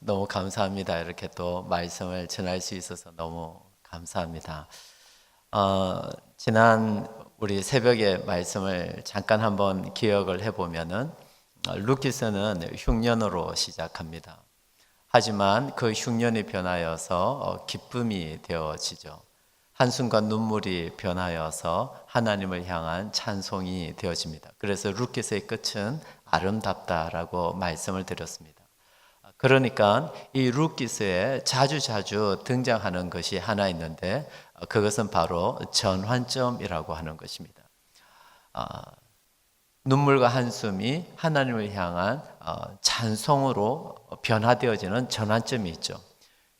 너무 감사합니다. 이렇게 또 말씀을 전할 수 있어서 너무 감사합니다. 지난 우리 새벽의 말씀을 잠깐 한번 기억을 해보면은 루키스는 흉년으로 시작합니다. 하지만 그 흉년이 변하여서 기쁨이 되어지죠. 한숨과 눈물이 변하여서 하나님을 향한 찬송이 되어집니다. 그래서 루키스의 끝은 아름답다라고 말씀을 드렸습니다. 그러니까 이 루키스에 자주 등장하는 것이 하나 있는데 그것은 바로 전환점이라고 하는 것입니다. 눈물과 한숨이 하나님을 향한 찬송으로 변화되어지는 전환점이 있죠.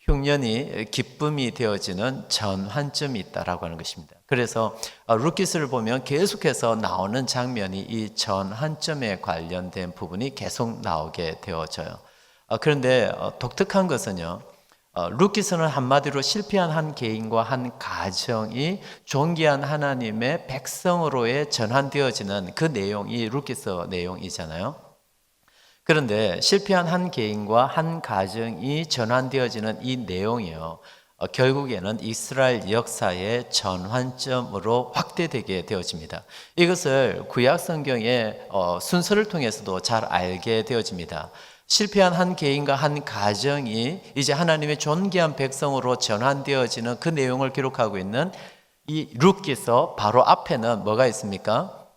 흉년이 기쁨이 되어지는 전환점이 있다라고 하는 것입니다. 그래서 루키스를 보면 계속해서 나오는 장면이 이 전환점에 관련된 부분이 계속 나오게 되어져요. 그런데 독특한 것은요, 루키스는 한마디로 실패한 한 개인과 한 가정이 존귀한 하나님의 백성으로의 전환되어지는 그 내용이 루키스 내용이잖아요. 그런데 실패한 한 개인과 한 가정이 전환되어지는 이 내용이요, 결국에는 이스라엘 역사의 전환점으로 확대되게 되어집니다. 이것을 구약 성경의 순서를 통해서도 잘 알게 되어집니다. 실패한 한 개인과 한 가정이 이제 하나님의 존귀한 백성으로 전환되어지는 그 내용을 기록하고 있는 이 룻기서 바로 앞에는 뭐가 있습니까?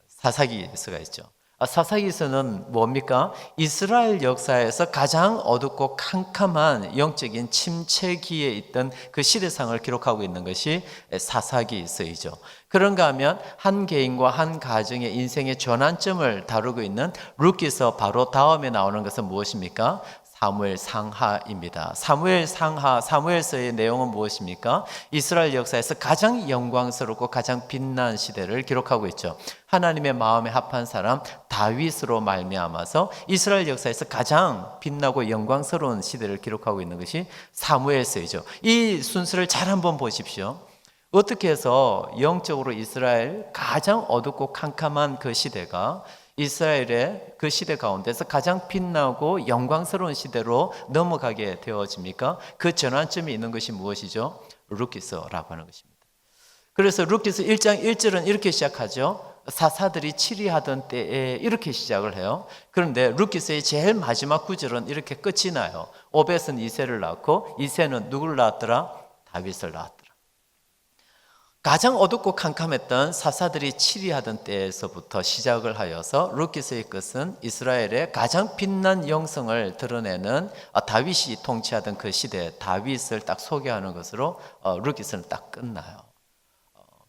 사사기서가 있죠. 사사기서는 뭡니까? 이스라엘 역사에서 가장 어둡고 캄캄한 영적인 침체기에 있던 그 시대상을 기록하고 있는 것이 사사기서이죠. 그런가 하면 한 개인과 한 가정의 인생의 전환점을 다루고 있는 룻기서 바로 다음에 나오는 것은 무엇입니까? 사무엘 상하입니다. 사무엘 상하, 사무엘서의 내용은 무엇입니까? 이스라엘 역사에서 가장 영광스럽고 가장 빛난 시대를 기록하고 있죠. 하나님의 마음에 합한 사람 다윗으로 말미암아서 이스라엘 역사에서 가장 빛나고 영광스러운 시대를 기록하고 있는 것이 사무엘서이죠. 이 순서를 잘 한번 보십시오. 어떻게 해서 영적으로 이스라엘 가장 어둡고 캄캄한 그 시대가 이스라엘의 그 시대 가운데서 가장 빛나고 영광스러운 시대로 넘어가게 되어집니까? 그 전환점이 있는 것이 무엇이죠? 룻기서라고 하는 것입니다. 그래서 룻기서 1장 1절은 이렇게 시작하죠. 사사들이 치리하던 때에 이렇게 시작을 해요. 그런데 룻기서의 제일 마지막 구절은 이렇게 끝이 나요. 오벳은 이새를 낳고 이새는 누구를 낳았더라? 다윗을 낳았더라. 가장 어둡고 캄캄했던 사사들이 치리하던 때에서부터 시작을 하여서 룻기서의 끝은 이스라엘의 가장 빛난 영성을 드러내는 다윗이 통치하던 그 시대 다윗을 딱 소개하는 것으로 룻기서는 딱 끝나요.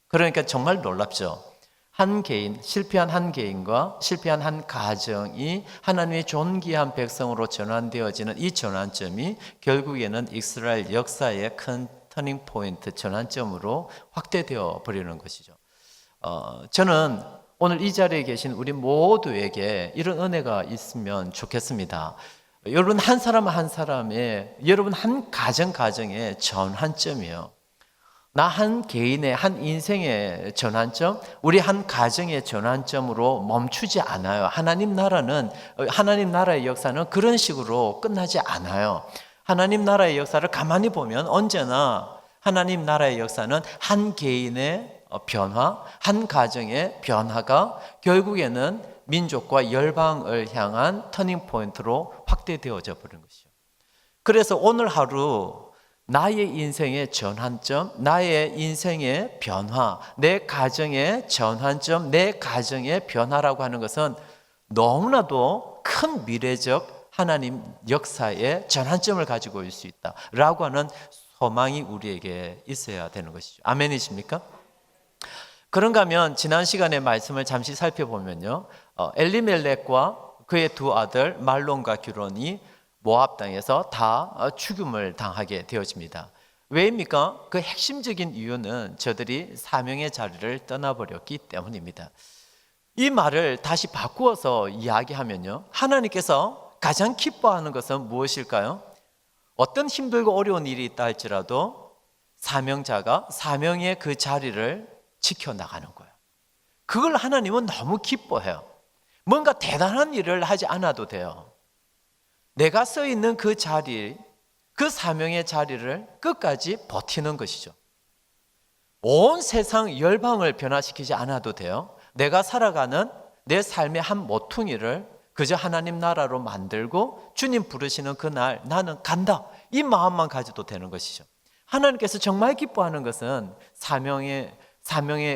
그러니까 정말 놀랍죠. 한 개인, 실패한 한 개인과 실패한 한 가정이 하나님의 존귀한 백성으로 전환되어지는 이 전환점이 결국에는 이스라엘 역사의 큰 터닝 포인트, 전환점으로 확대되어 버리는 것이죠. 저는 오늘 이 자리에 계신 우리 모두에게 이런 은혜가 있으면 좋겠습니다. 여러분 한 사람 한 사람의, 여러분 한 가정의 전환점이에요. 나 한 개인의, 한 인생의 전환점, 우리 한 가정의 전환점으로 멈추지 않아요. 하나님 나라의 역사는 그런 식으로 끝나지 않아요. 하나님 나라의 역사를 가만히 보면 언제나 하나님 나라의 역사는 한 개인의 변화, 한 가정의 변화가 결국에는 민족과 열방을 향한 터닝 포인트로 확대되어져 버린 것이죠. 그래서 오늘 하루 나의 인생의 전환점, 나의 인생의 변화, 내 가정의 전환점, 내 가정의 변화라고 하는 것은 너무나도 큰 미래적 하나님 역사의 전환점을 가지고 있을 수 있다라고 하는 소망이 우리에게 있어야 되는 것이죠. 아멘이십니까? 그런가 하면 지난 시간의 말씀을 잠시 살펴보면요, 엘리멜렉과 그의 두 아들 말론과 기론이 모압 땅에서 다 죽음을 당하게 되어집니다. 왜입니까? 그 핵심적인 이유는 저들이 사명의 자리를 떠나버렸기 때문입니다. 이 말을 다시 바꾸어서 이야기하면요, 하나님께서 가장 기뻐하는 것은 무엇일까요? 어떤 힘들고 어려운 일이 있다 할지라도 사명자가 사명의 그 자리를 지켜나가는 거예요. 그걸 하나님은 너무 기뻐해요. 뭔가 대단한 일을 하지 않아도 돼요. 내가 서 있는 그 자리, 그 사명의 자리를 끝까지 버티는 것이죠. 온 세상 열방을 변화시키지 않아도 돼요. 내가 살아가는 내 삶의 한 모퉁이를 그저 하나님 나라로 만들고 주님 부르시는 그날 나는 간다, 이 마음만 가져도 되는 것이죠. 하나님께서 정말 기뻐하는 것은 사명의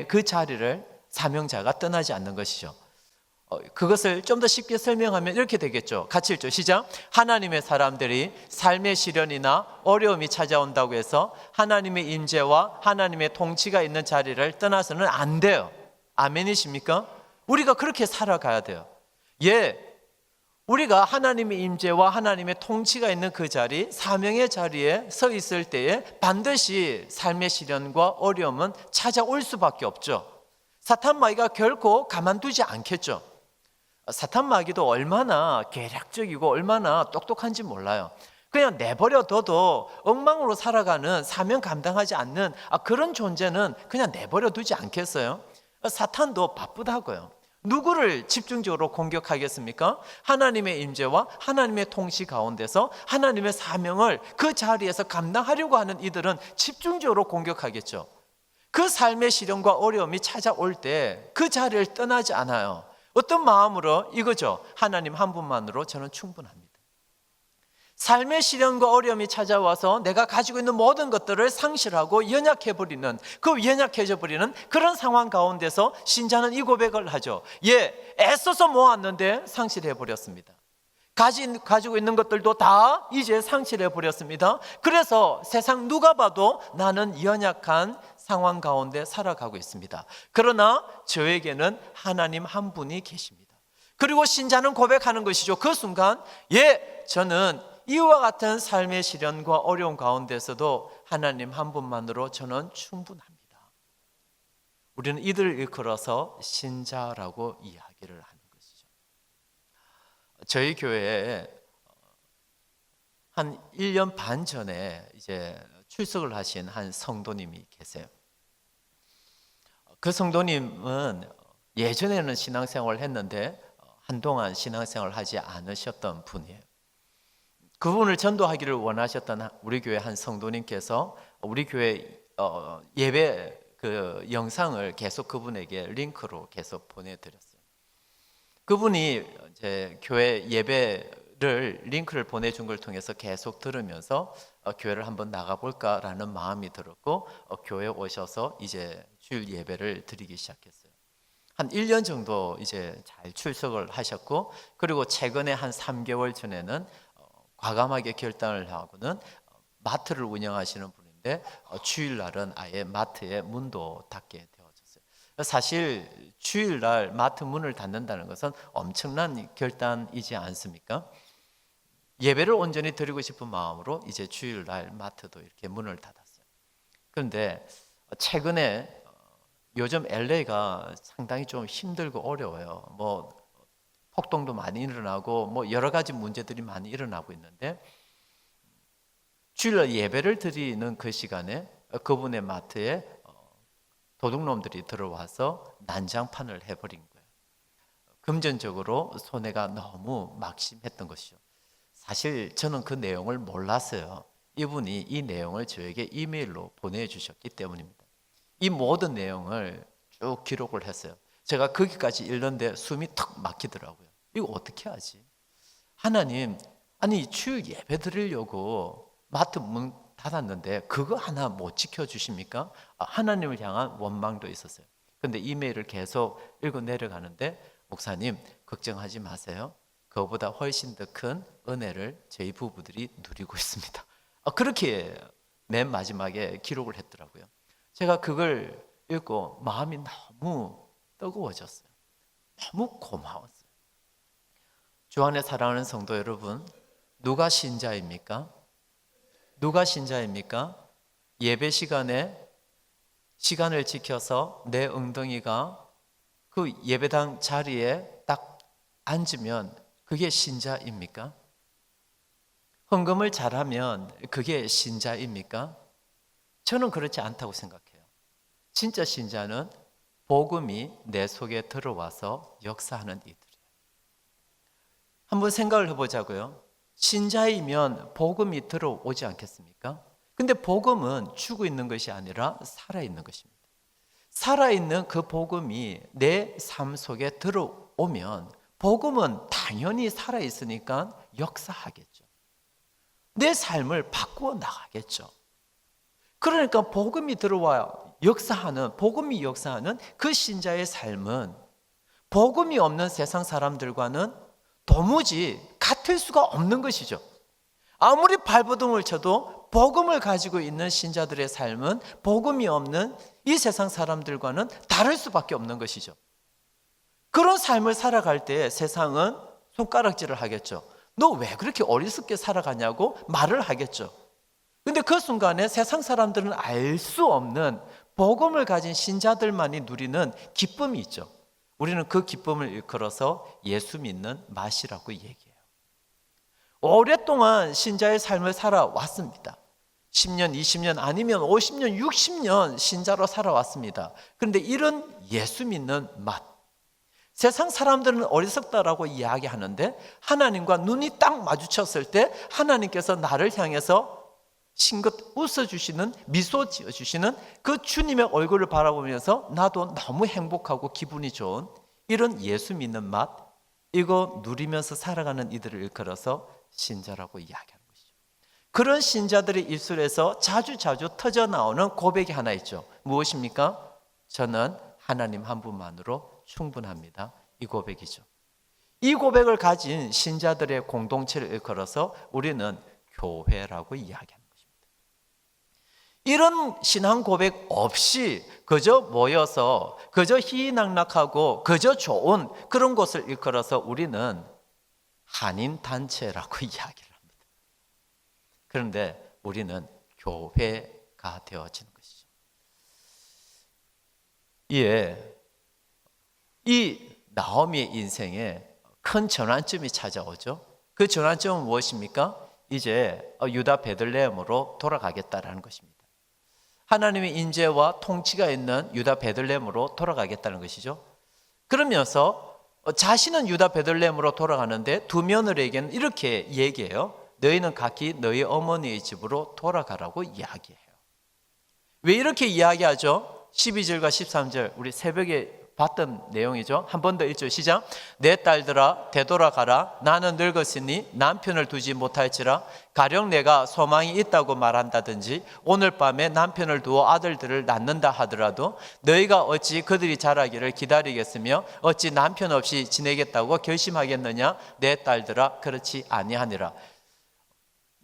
그 자리를 사명자가 떠나지 않는 것이죠. 그것을 좀 더 쉽게 설명하면 이렇게 되겠죠. 같이 읽죠. 시작. 하나님의 사람들이 삶의 시련이나 어려움이 찾아온다고 해서 하나님의 임재와 하나님의 통치가 있는 자리를 떠나서는 안 돼요. 아멘이십니까? 우리가 그렇게 살아가야 돼요. 우리가 하나님의 임재와 하나님의 통치가 있는 그 자리, 사명의 자리에 서 있을 때에 반드시 삶의 시련과 어려움은 찾아올 수밖에 없죠. 사탄 마귀가 결코 가만두지 않겠죠. 사탄 마귀도 얼마나 계략적이고 얼마나 똑똑한지 몰라요. 그냥 내버려둬도 엉망으로 살아가는 사명 감당하지 않는 그런 존재는 그냥 내버려 두지 않겠어요? 사탄도 바쁘다고요. 누구를 집중적으로 공격하겠습니까? 하나님의 임재와 하나님의 통치 가운데서 하나님의 사명을 그 자리에서 감당하려고 하는 이들은 집중적으로 공격하겠죠. 그 삶의 시련과 어려움이 찾아올 때 그 자리를 떠나지 않아요. 어떤 마음으로? 이거죠. 하나님 한 분만으로 저는 충분합니다. 삶의 시련과 어려움이 찾아와서 내가 가지고 있는 모든 것들을 상실하고 연약해버리는, 그 연약해져 버리는 그런 상황 가운데서 신자는 이 고백을 하죠. 애써서 모았는데 상실해버렸습니다. 가지고 있는 것들도 다 이제 상실해버렸습니다. 그래서 세상 누가 봐도 나는 연약한 상황 가운데 살아가고 있습니다. 그러나 저에게는 하나님 한 분이 계십니다. 그리고 신자는 고백하는 것이죠. 그 순간 저는 이와 같은 삶의 시련과 어려움 가운데서도 하나님 한 분만으로 저는 충분합니다. 우리는 이들을 일컬어서 신자라고 이야기를 하는 것이죠. 저희 교회에 한 1년 반 전에 이제 출석을 하신 한 성도님이 계세요. 그 성도님은 예전에는 신앙생활을 했는데 한동안 신앙생활을 하지 않으셨던 분이에요. 그분을 전도하기를 원하셨던 우리 교회 한 성도님께서 우리 교회 예배 그 영상을 계속 그분에게 링크로 계속 보내드렸어요. 그분이 이제 교회 예배를 링크를 보내준 걸 통해서 계속 들으면서 교회를 한번 나가볼까라는 마음이 들었고 교회에 오셔서 이제 주일 예배를 드리기 시작했어요. 한 1년 정도 이제 잘 출석을 하셨고, 그리고 최근에 한 3개월 전에는 과감하게 결단을 하고는 마트를 운영하시는 분인데 주일날은 아예 마트의 문도 닫게 되어졌어요. 사실 주일날 마트 문을 닫는다는 것은 엄청난 결단이지 않습니까? 예배를 온전히 드리고 싶은 마음으로 이제 주일날 마트도 이렇게 문을 닫았어요. 그런데 최근에 요즘 LA가 상당히 좀 힘들고 어려워요. 폭동도 많이 일어나고 여러 가지 문제들이 많이 일어나고 있는데, 주일날 예배를 드리는 그 시간에 그분의 마트에 도둑놈들이 들어와서 난장판을 해버린 거예요. 금전적으로 손해가 너무 막심했던 것이죠. 사실 저는 그 내용을 몰랐어요. 이분이 이 내용을 저에게 이메일로 보내주셨기 때문입니다. 이 모든 내용을 쭉 기록을 했어요. 제가 거기까지 읽는데 숨이 턱 막히더라고요. 이거 어떻게 하지? 하나님, 아니 주일 예배 드리려고 마트 문 닫았는데 그거 하나 못 지켜주십니까? 하나님을 향한 원망도 있었어요. 그런데 이메일을 계속 읽어 내려가는데, 목사님 걱정하지 마세요. 그거보다 훨씬 더 큰 은혜를 저희 부부들이 누리고 있습니다. 그렇게 맨 마지막에 기록을 했더라고요. 제가 그걸 읽고 마음이 너무 뜨거워졌어요. 너무 고마웠어요. 주 안에 사랑하는 성도 여러분, 누가 신자입니까? 누가 신자입니까? 예배 시간에 시간을 지켜서 내 엉덩이가 그 예배당 자리에 딱 앉으면 그게 신자입니까? 헌금을 잘하면 그게 신자입니까? 저는 그렇지 않다고 생각해요. 진짜 신자는 복음이 내 속에 들어와서 역사하는 이들이에요. 한번 생각을 해보자고요. 신자이면 복음이 들어오지 않겠습니까? 근데 복음은 죽어 있는 것이 아니라 살아있는 것입니다. 살아있는 그 복음이 내 삶 속에 들어오면 복음은 당연히 살아있으니까 역사하겠죠. 내 삶을 바꾸어 나가겠죠. 그러니까 복음이 들어와 복음이 역사하는 그 신자의 삶은 복음이 없는 세상 사람들과는 도무지 같을 수가 없는 것이죠. 아무리 발버둥을 쳐도 복음을 가지고 있는 신자들의 삶은 복음이 없는 이 세상 사람들과는 다를 수밖에 없는 것이죠. 그런 삶을 살아갈 때 세상은 손가락질을 하겠죠. 너 왜 그렇게 어리석게 살아가냐고 말을 하겠죠. 근데 그 순간에 세상 사람들은 알 수 없는 복음을 가진 신자들만이 누리는 기쁨이 있죠. 우리는 그 기쁨을 일컬어서 예수 믿는 맛이라고 얘기해요. 오랫동안 신자의 삶을 살아왔습니다. 10년, 20년 아니면 50년, 60년 신자로 살아왔습니다. 그런데 이런 예수 믿는 맛, 세상 사람들은 어리석다라고 이야기하는데 하나님과 눈이 딱 마주쳤을 때 하나님께서 나를 향해서 싱긋 웃어주시는, 미소 지어주시는 그 주님의 얼굴을 바라보면서 나도 너무 행복하고 기분이 좋은 이런 예수 믿는 맛, 이거 누리면서 살아가는 이들을 일컬어서 신자라고 이야기하는 것이죠. 그런 신자들의 입술에서 자주 터져 나오는 고백이 하나 있죠. 무엇입니까? 저는 하나님 한 분만으로 충분합니다. 이 고백이죠. 이 고백을 가진 신자들의 공동체를 일컬어서 우리는 교회라고 이야기합니다. 이런 신앙 고백 없이 그저 모여서 그저 희희낙낙하고 그저 좋은 그런 곳을 일컬어서 우리는 한인단체라고 이야기를 합니다. 그런데 우리는 교회가 되어지는 것이죠. 이에 이 나오미의 인생에 큰 전환점이 찾아오죠. 그 전환점은 무엇입니까? 이제 유다 베들레헴으로 돌아가겠다라는 것입니다. 하나님의 인재와 통치가 있는 유다 베들레헴으로 돌아가겠다는 것이죠. 그러면서 자신은 유다 베들레헴으로 돌아가는데 두 며느리에게는 이렇게 얘기해요. 너희는 각기 너희 어머니의 집으로 돌아가라고 이야기해요. 왜 이렇게 이야기하죠? 12절과 13절 우리 새벽에 봤던 내용이죠. 한 번 더 읽죠. 시작. 내 딸들아 되돌아가라. 나는 늙었으니 남편을 두지 못할지라. 가령 내가 소망이 있다고 말한다든지 오늘 밤에 남편을 두어 아들들을 낳는다 하더라도 너희가 어찌 그들이 자라기를 기다리겠으며 어찌 남편 없이 지내겠다고 결심하겠느냐. 내 딸들아 그렇지 아니하니라.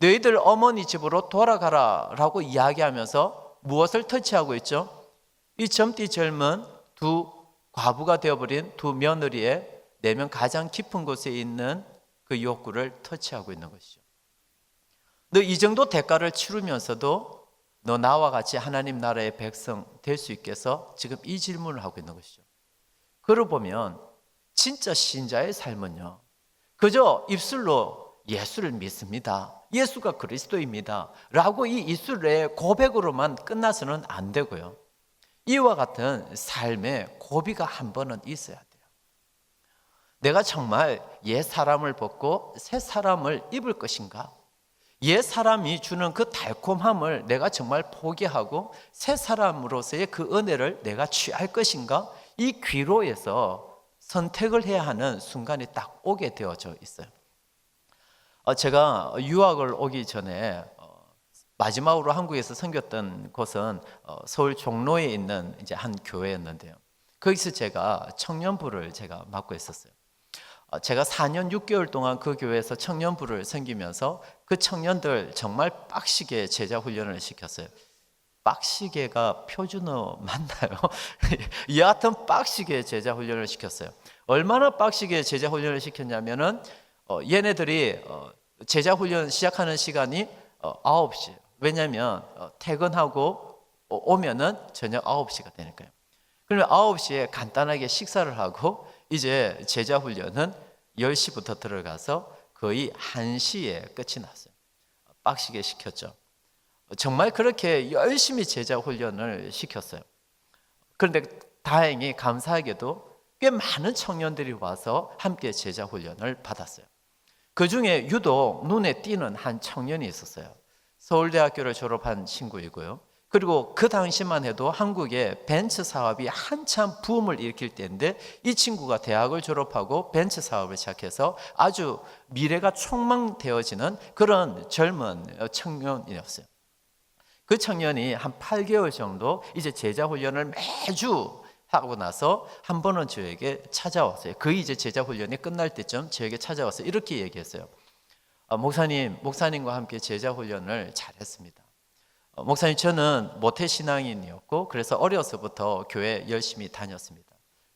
너희들 어머니 집으로 돌아가라 라고 이야기하면서 무엇을 터치하고 있죠? 이 젊디 젊은 두 과부가 되어버린 두 며느리의 내면 가장 깊은 곳에 있는 그 욕구를 터치하고 있는 것이죠. 너 이 정도 대가를 치르면서도 너 나와 같이 하나님 나라의 백성 될 수 있겠어? 지금 이 질문을 하고 있는 것이죠. 그러고 보면 진짜 신자의 삶은요, 그저 입술로 예수를 믿습니다, 예수가 그리스도입니다 라고 이 입술의 고백으로만 끝나서는 안 되고요, 이와 같은 삶의 고비가 한 번은 있어야 돼요. 내가 정말 옛 사람을 벗고 새 사람을 입을 것인가? 옛 사람이 주는 그 달콤함을 내가 정말 포기하고 새 사람으로서의 그 은혜를 내가 취할 것인가? 이 귀로에서 선택을 해야 하는 순간이 딱 오게 되어져 있어요. 제가 유학을 오기 전에 마지막으로 한국에서 섬겼던 곳은 서울 종로에 있는 이제 한 교회였는데요. 거기서 제가 청년부를 제가 맡고 있었어요. 제가 4년 6개월 동안 그 교회에서 청년부를 섬기면서 그 청년들 정말 빡시게 제자 훈련을 시켰어요. 빡시게가 표준어 맞나요? 여하튼 빡시게 제자 훈련을 시켰어요. 얼마나 빡시게 제자 훈련을 시켰냐면은 얘네들이 제자 훈련 시작하는 시간이 9시. 왜냐하면 퇴근하고 오면은 저녁 9시가 되니까요. 그러면 9시에 간단하게 식사를 하고 이제 제자 훈련은 10시부터 들어가서 거의 1시에 끝이 났어요. 빡시게 시켰죠. 정말 그렇게 열심히 제자 훈련을 시켰어요. 그런데 다행히 감사하게도 꽤 많은 청년들이 와서 함께 제자 훈련을 받았어요. 그 중에 유독 눈에 띄는 한 청년이 있었어요. 서울대학교를 졸업한 친구이고요. 그리고 그 당시만 해도 한국의 벤츠 사업이 한참 붐을 일으킬 때인데 이 친구가 대학을 졸업하고 벤츠 사업을 시작해서 아주 미래가 촉망되어지는 그런 젊은 청년이었어요. 그 청년이 한 8개월 정도 이제 제자 훈련을 매주 하고 나서 한 번은 저에게 찾아왔어요. 거의 이제 제자 훈련이 끝날 때쯤 저에게 찾아와서 이렇게 얘기했어요. 목사님과 함께 제자 훈련을 잘했습니다. 목사님, 저는 모태 신앙인이었고 그래서 어려서부터 교회 열심히 다녔습니다.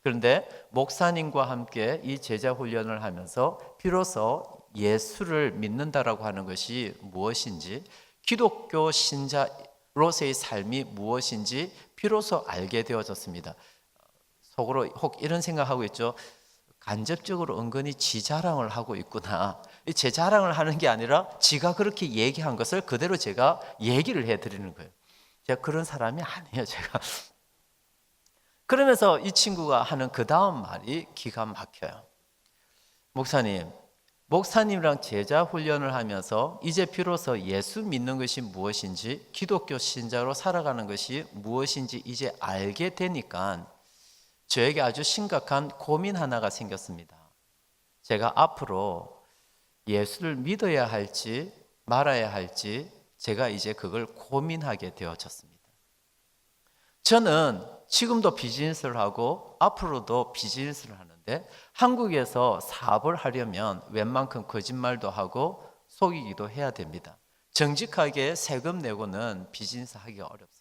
그런데 목사님과 함께 이 제자 훈련을 하면서 비로소 예수를 믿는다라고 하는 것이 무엇인지, 기독교 신자로서의 삶이 무엇인지 비로소 알게 되어졌습니다. 속으로 혹 이런 생각하고 있죠. 간접적으로 은근히 지 자랑을 하고 있구나. 제 자랑을 하는 게 아니라 지가 그렇게 얘기한 것을 그대로 제가 얘기를 해드리는 거예요. 제가 그런 사람이 아니에요, 제가. 그러면서 이 친구가 하는 그 다음 말이 기가 막혀요. 목사님이랑 제자 훈련을 하면서 이제 비로소 예수 믿는 것이 무엇인지, 기독교 신자로 살아가는 것이 무엇인지 이제 알게 되니까 저에게 아주 심각한 고민 하나가 생겼습니다. 제가 앞으로 예수를 믿어야 할지 말아야 할지 제가 이제 그걸 고민하게 되어졌습니다. 저는 지금도 비즈니스를 하고 앞으로도 비즈니스를 하는데 한국에서 사업을 하려면 웬만큼 거짓말도 하고 속이기도 해야 됩니다. 정직하게 세금 내고는 비즈니스 하기가 어렵습니다.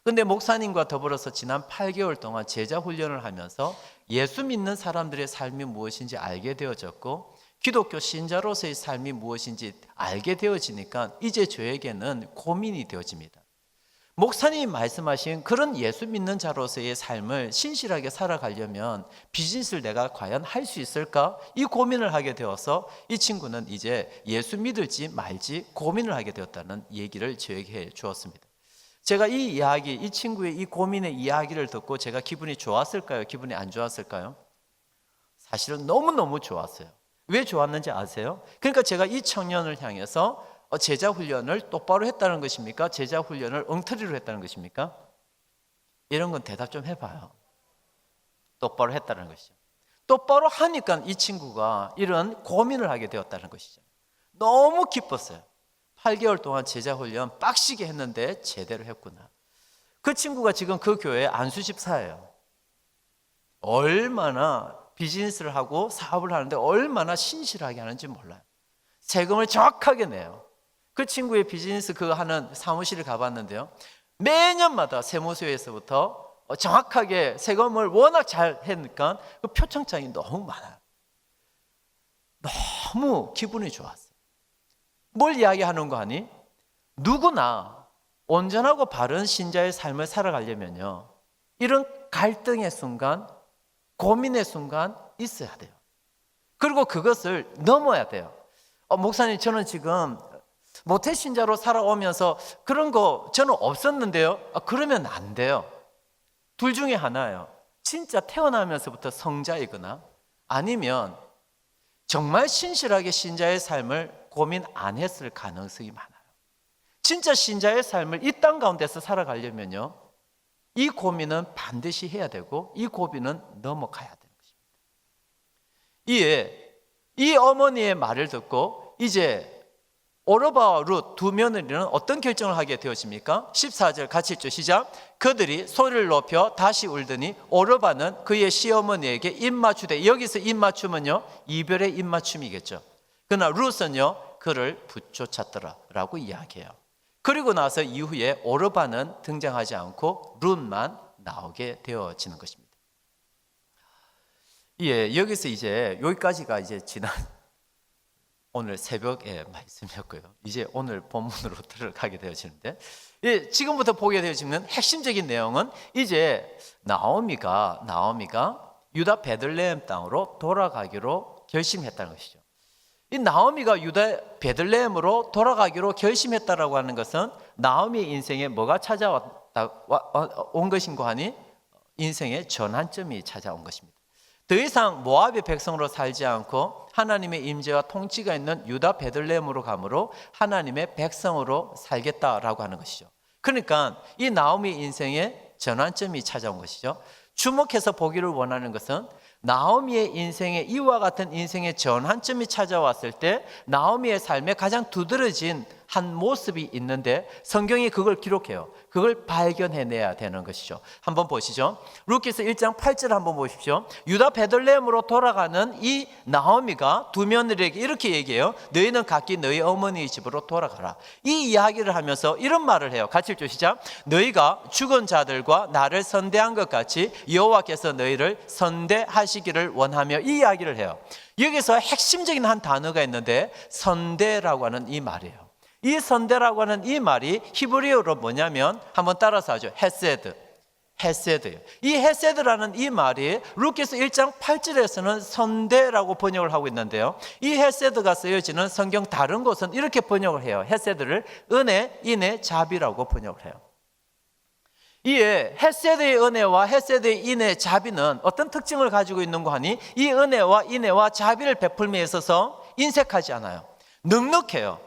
그런데 목사님과 더불어서 지난 8개월 동안 제자 훈련을 하면서 예수 믿는 사람들의 삶이 무엇인지 알게 되어졌고 기독교 신자로서의 삶이 무엇인지 알게 되어지니까 이제 저에게는 고민이 되어집니다. 목사님이 말씀하신 그런 예수 믿는 자로서의 삶을 신실하게 살아가려면 비즈니스를 내가 과연 할 수 있을까? 이 고민을 하게 되어서 이 친구는 이제 예수 믿을지 말지 고민을 하게 되었다는 얘기를 저에게 해 주었습니다. 제가 이 친구의 이 고민의 이야기를 듣고 제가 기분이 좋았을까요? 기분이 안 좋았을까요? 사실은 너무너무 좋았어요. 왜 좋았는지 아세요? 그러니까 제가 이 청년을 향해서 제자 훈련을 똑바로 했다는 것입니까? 제자 훈련을 엉터리로 했다는 것입니까? 이런 건 대답 좀 해봐요. 똑바로 했다는 것이죠. 똑바로 하니까 이 친구가 이런 고민을 하게 되었다는 것이죠. 너무 기뻤어요. 8개월 동안 제자 훈련 빡시게 했는데 제대로 했구나. 그 친구가 지금 그 교회 안수집사예요. 얼마나 비즈니스를 하고 사업을 하는데 얼마나 신실하게 하는지 몰라요. 세금을 정확하게 내요. 그 친구의 비즈니스 그거 하는 사무실을 가봤는데요. 매년마다 세무서에서부터 정확하게 세금을 워낙 잘 하니까 그 표창장이 너무 많아요. 너무 기분이 좋았어요. 뭘 이야기하는 거 아니? 누구나 온전하고 바른 신자의 삶을 살아가려면요, 이런 갈등의 순간, 고민의 순간 있어야 돼요. 그리고 그것을 넘어야 돼요. 목사님, 저는 지금 모태 신자로 살아오면서 그런 거 저는 없었는데요. 그러면 안 돼요. 둘 중에 하나예요. 진짜 태어나면서부터 성자이거나 아니면 정말 신실하게 신자의 삶을 고민 안 했을 가능성이 많아요. 진짜 신자의 삶을 이 땅 가운데서 살아가려면요, 이 고민은 반드시 해야 되고 이 고민은 넘어가야 되는 것입니다. 이에 이 어머니의 말을 듣고 이제 오르바와 룻 두 며느리는 어떤 결정을 하게 되었습니까? 14절 같이 읽죠. 시작. 그들이 소리를 높여 다시 울더니 오르바는 그의 시어머니에게 입맞추되, 여기서 입맞춤은요, 이별의 입맞춤이겠죠. 그러나 룻은요 그를 붙쫓았더라 라고 이야기해요. 그리고 나서 이후에 오르바는 등장하지 않고 룻만 나오게 되어지는 것입니다. 예, 여기서 이제 여기까지가 이제 지난 오늘 새벽의 말씀이었고요. 이제 오늘 본문으로 들어가게 되어지는데, 예, 지금부터 보게 되어지는 핵심적인 내용은 이제 나오미가 유다 베들레헴 땅으로 돌아가기로 결심했다는 것이죠. 이 나오미가 유다 베들레헴으로 돌아가기로 결심했다라고 하는 것은 나오미의 인생에 뭐가 찾아온 것인가 하니 인생의 전환점이 찾아온 것입니다. 더 이상 모압의 백성으로 살지 않고 하나님의 임재와 통치가 있는 유다 베들레헴으로 가므로 하나님의 백성으로 살겠다라고 하는 것이죠. 그러니까 이 나오미의 인생에 전환점이 찾아온 것이죠. 주목해서 보기를 원하는 것은 나오미의 인생에 이와 같은 인생의 전환점이 찾아왔을 때 나오미의 삶에 가장 두드러진 한 모습이 있는데 성경이 그걸 기록해요. 그걸 발견해내야 되는 것이죠. 한번 보시죠. 루키서 1장 8절 한번 보십시오. 유다 베들레헴으로 돌아가는 이 나오미가 두 며느리에게 이렇게 얘기해요. 너희는 각기 너희 어머니의 집으로 돌아가라. 이 이야기를 하면서 이런 말을 해요. 같이 읽죠. 시작. 너희가 죽은 자들과 나를 선대한 것 같이 여호와께서 너희를 선대하시기를 원하며 이 이야기를 해요. 여기서 핵심적인 한 단어가 있는데 선대라고 하는 이 말이에요. 이 선대라고 하는 이 말이 히브리어로 뭐냐면 한번 따라서 하죠. 헤세드예요. 이 헤세드라는 이 말이 루키서 1장 8절에서는 선대라고 번역을 하고 있는데요. 이 헤세드가 쓰여지는 성경 다른 곳은 이렇게 번역을 해요. 헤세드를 은혜, 인애, 자비라고 번역을 해요. 이에 헤세드의 은혜와 헤세드의 인애, 자비는 어떤 특징을 가지고 있는가 하니 이 은혜와 인애와 자비를 베풀미에 있어서 인색하지 않아요. 넉넉해요.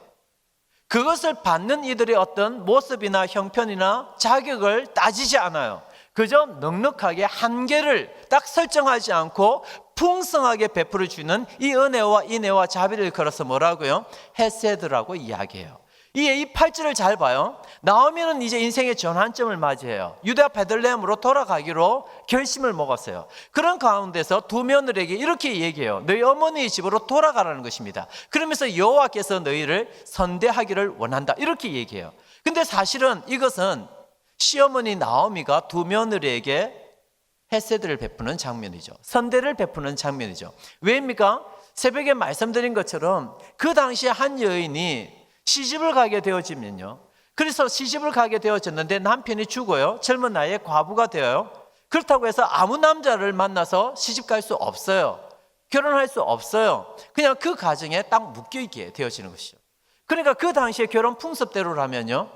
그것을 받는 이들의 어떤 모습이나 형편이나 자격을 따지지 않아요. 그저 넉넉하게 한계를 딱 설정하지 않고 풍성하게 베풀어 주는 이 은혜와 인애와 자비를 걸어서 뭐라고요? 헤세드라고 이야기해요. 이 8절을 잘 봐요. 나오미는 이제 인생의 전환점을 맞이해요. 유다 베들레헴으로 돌아가기로 결심을 먹었어요. 그런 가운데서 두 며느리에게 이렇게 얘기해요. 너희 어머니의 집으로 돌아가라는 것입니다. 그러면서 여호와께서 너희를 선대하기를 원한다. 이렇게 얘기해요. 근데 사실은 이것은 시어머니 나오미가 두 며느리에게 헤세드를 베푸는 장면이죠. 선대를 베푸는 장면이죠. 왜입니까? 새벽에 말씀드린 것처럼 그 당시에 한 여인이 시집을 가게 되어지면요. 그래서 시집을 가게 되어졌는데 남편이 죽어요. 젊은 나이에 과부가 되어요. 그렇다고 해서 아무 남자를 만나서 시집 갈 수 없어요. 결혼할 수 없어요. 그냥 그 가정에 딱 묶여있게 되어지는 것이죠. 그러니까 그 당시에 결혼 풍습대로라면요.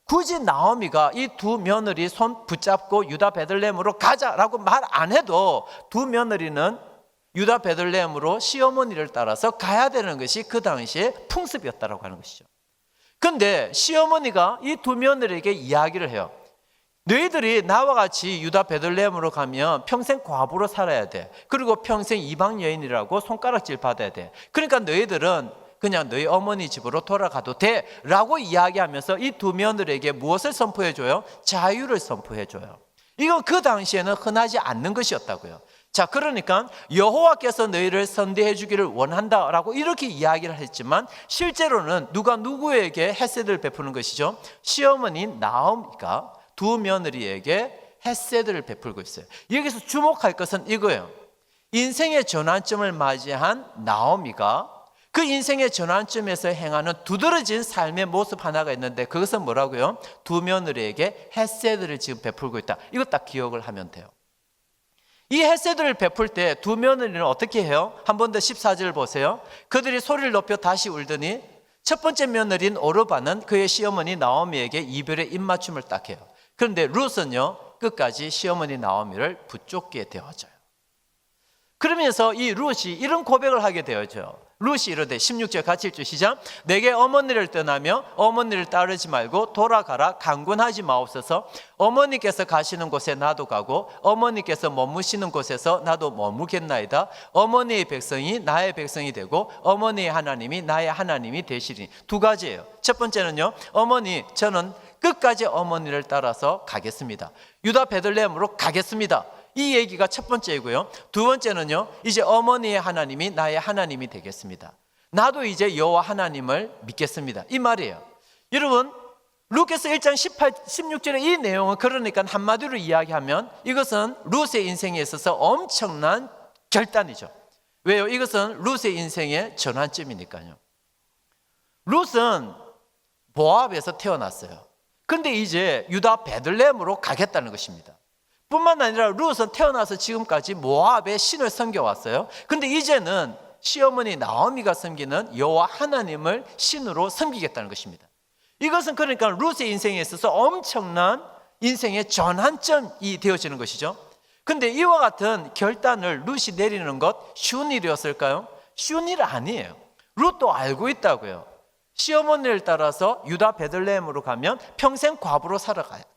굳이 나오미가 이 두 며느리 손 붙잡고 유다 베들레헴으로 가자라고 말 안 해도 두 며느리는 유다 베들레헴으로 시어머니를 따라서 가야 되는 것이 그 당시에 풍습이었다라고 하는 것이죠. 그런데 시어머니가 이 두 며느리에게 이야기를 해요. 너희들이 나와 같이 유다 베들레헴으로 가면 평생 과부로 살아야 돼. 그리고 평생 이방 여인이라고 손가락질 받아야 돼. 그러니까 너희들은 그냥 너희 어머니 집으로 돌아가도 돼 라고 이야기하면서 이 두 며느리에게 무엇을 선포해줘요? 자유를 선포해줘요. 이건 그 당시에는 흔하지 않는 것이었다고요. 자, 그러니까 여호와께서 너희를 선대해 주기를 원한다라고 이렇게 이야기를 했지만 실제로는 누가 누구에게 헤세드를 베푸는 것이죠? 시어머니 나오미가 두 며느리에게 헤세드를 베풀고 있어요. 여기서 주목할 것은 이거예요. 인생의 전환점을 맞이한 나오미가 그 인생의 전환점에서 행하는 두드러진 삶의 모습 하나가 있는데 그것은 뭐라고요? 두 며느리에게 헤세드를 지금 베풀고 있다. 이거 딱 기억을 하면 돼요. 이 헤세드를 베풀 때 두 며느리는 어떻게 해요? 한 번 더 14절 보세요. 그들이 소리를 높여 다시 울더니 첫 번째 며느리인 오르바는 그의 시어머니 나오미에게 이별의 입맞춤을 딱 해요. 그런데 룻은요 끝까지 시어머니 나오미를 붙잡게 되어져요. 그러면서 이 룻이 이런 고백을 하게 되어져요. 룻이 이르되 16절 같이 읽죠. 시작. 내게 어머니를 떠나며 어머니를 따르지 말고 돌아가라. 강권하지 마옵소서. 어머니께서 가시는 곳에 나도 가고 어머니께서 머무시는 곳에서 나도 머무겠나이다. 어머니의 백성이 나의 백성이 되고 어머니의 하나님이 나의 하나님이 되시리니. 두 가지예요. 첫 번째는요, 어머니 저는 끝까지 어머니를 따라서 가겠습니다. 유다 베들레헴으로 가겠습니다. 이 얘기가 첫 번째이고요. 두 번째는요, 이제 어머니의 하나님이 나의 하나님이 되겠습니다. 나도 이제 여호와 하나님을 믿겠습니다. 이 말이에요. 여러분, 루카서 1장 16절의 이 내용은 그러니까 한마디로 이야기하면 이것은 룻의 인생에 있어서 엄청난 결단이죠. 왜요? 이것은 룻의 인생의 전환점이니까요. 룻은 모압에서 태어났어요. 근데 이제 유다 베들레헴으로 가겠다는 것입니다. 뿐만 아니라 룻은 태어나서 지금까지 모압의 신을 섬겨왔어요. 근데 이제는 시어머니 나오미가 섬기는 여호와 하나님을 신으로 섬기겠다는 것입니다. 이것은 그러니까 룻의 인생에 있어서 엄청난 인생의 전환점이 되어지는 것이죠. 근데 이와 같은 결단을 룻이 내리는 것 쉬운 일이었을까요? 쉬운 일 아니에요. 룻도 알고 있다고요. 시어머니를 따라서 유다 베들레헴으로 가면 평생 과부로 살아가야 돼.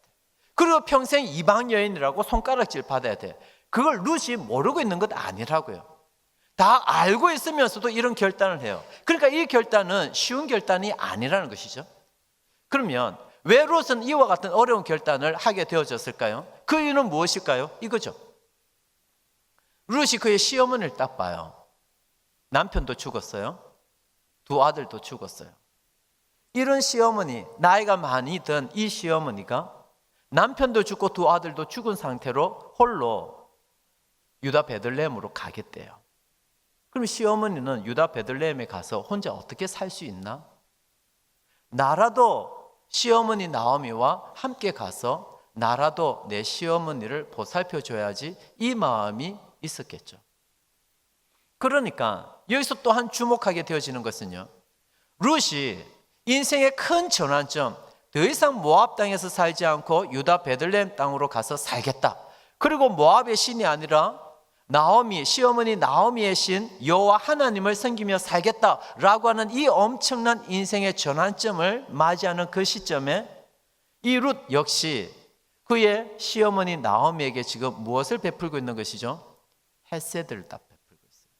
그리고 평생 이방 여인이라고 손가락질 받아야 돼. 그걸 룻이 모르고 있는 것 아니라고요. 다 알고 있으면서도 이런 결단을 해요. 그러니까 이 결단은 쉬운 결단이 아니라는 것이죠. 그러면 왜 룻은 이와 같은 어려운 결단을 하게 되어졌을까요? 그 이유는 무엇일까요? 이거죠. 룻이 그의 시어머니를 딱 봐요. 남편도 죽었어요. 두 아들도 죽었어요. 이런 시어머니, 나이가 많이 든 이 시어머니가 남편도 죽고 두 아들도 죽은 상태로 홀로 유다 베들레헴으로 가겠대요. 그럼 시어머니는 유다 베들레헴에 가서 혼자 어떻게 살 수 있나? 나라도 시어머니 나오미와 함께 가서 나라도 내 시어머니를 보살펴 줘야지, 이 마음이 있었겠죠. 그러니까 여기서 또한 주목하게 되어지는 것은요, 룻이 인생의 큰 전환점, 더 이상 모압 땅에서 살지 않고 유다 베들레헴 땅으로 가서 살겠다. 그리고 모압의 신이 아니라 나오미, 시어머니 나오미의 신 여호와 하나님을 섬기며 살겠다라고 하는 이 엄청난 인생의 전환점을 맞이하는 그 시점에 이 룻 역시 그의 시어머니 나오미에게 지금 무엇을 베풀고 있는 것이죠? 헤세드를 딱 베풀고 있어요.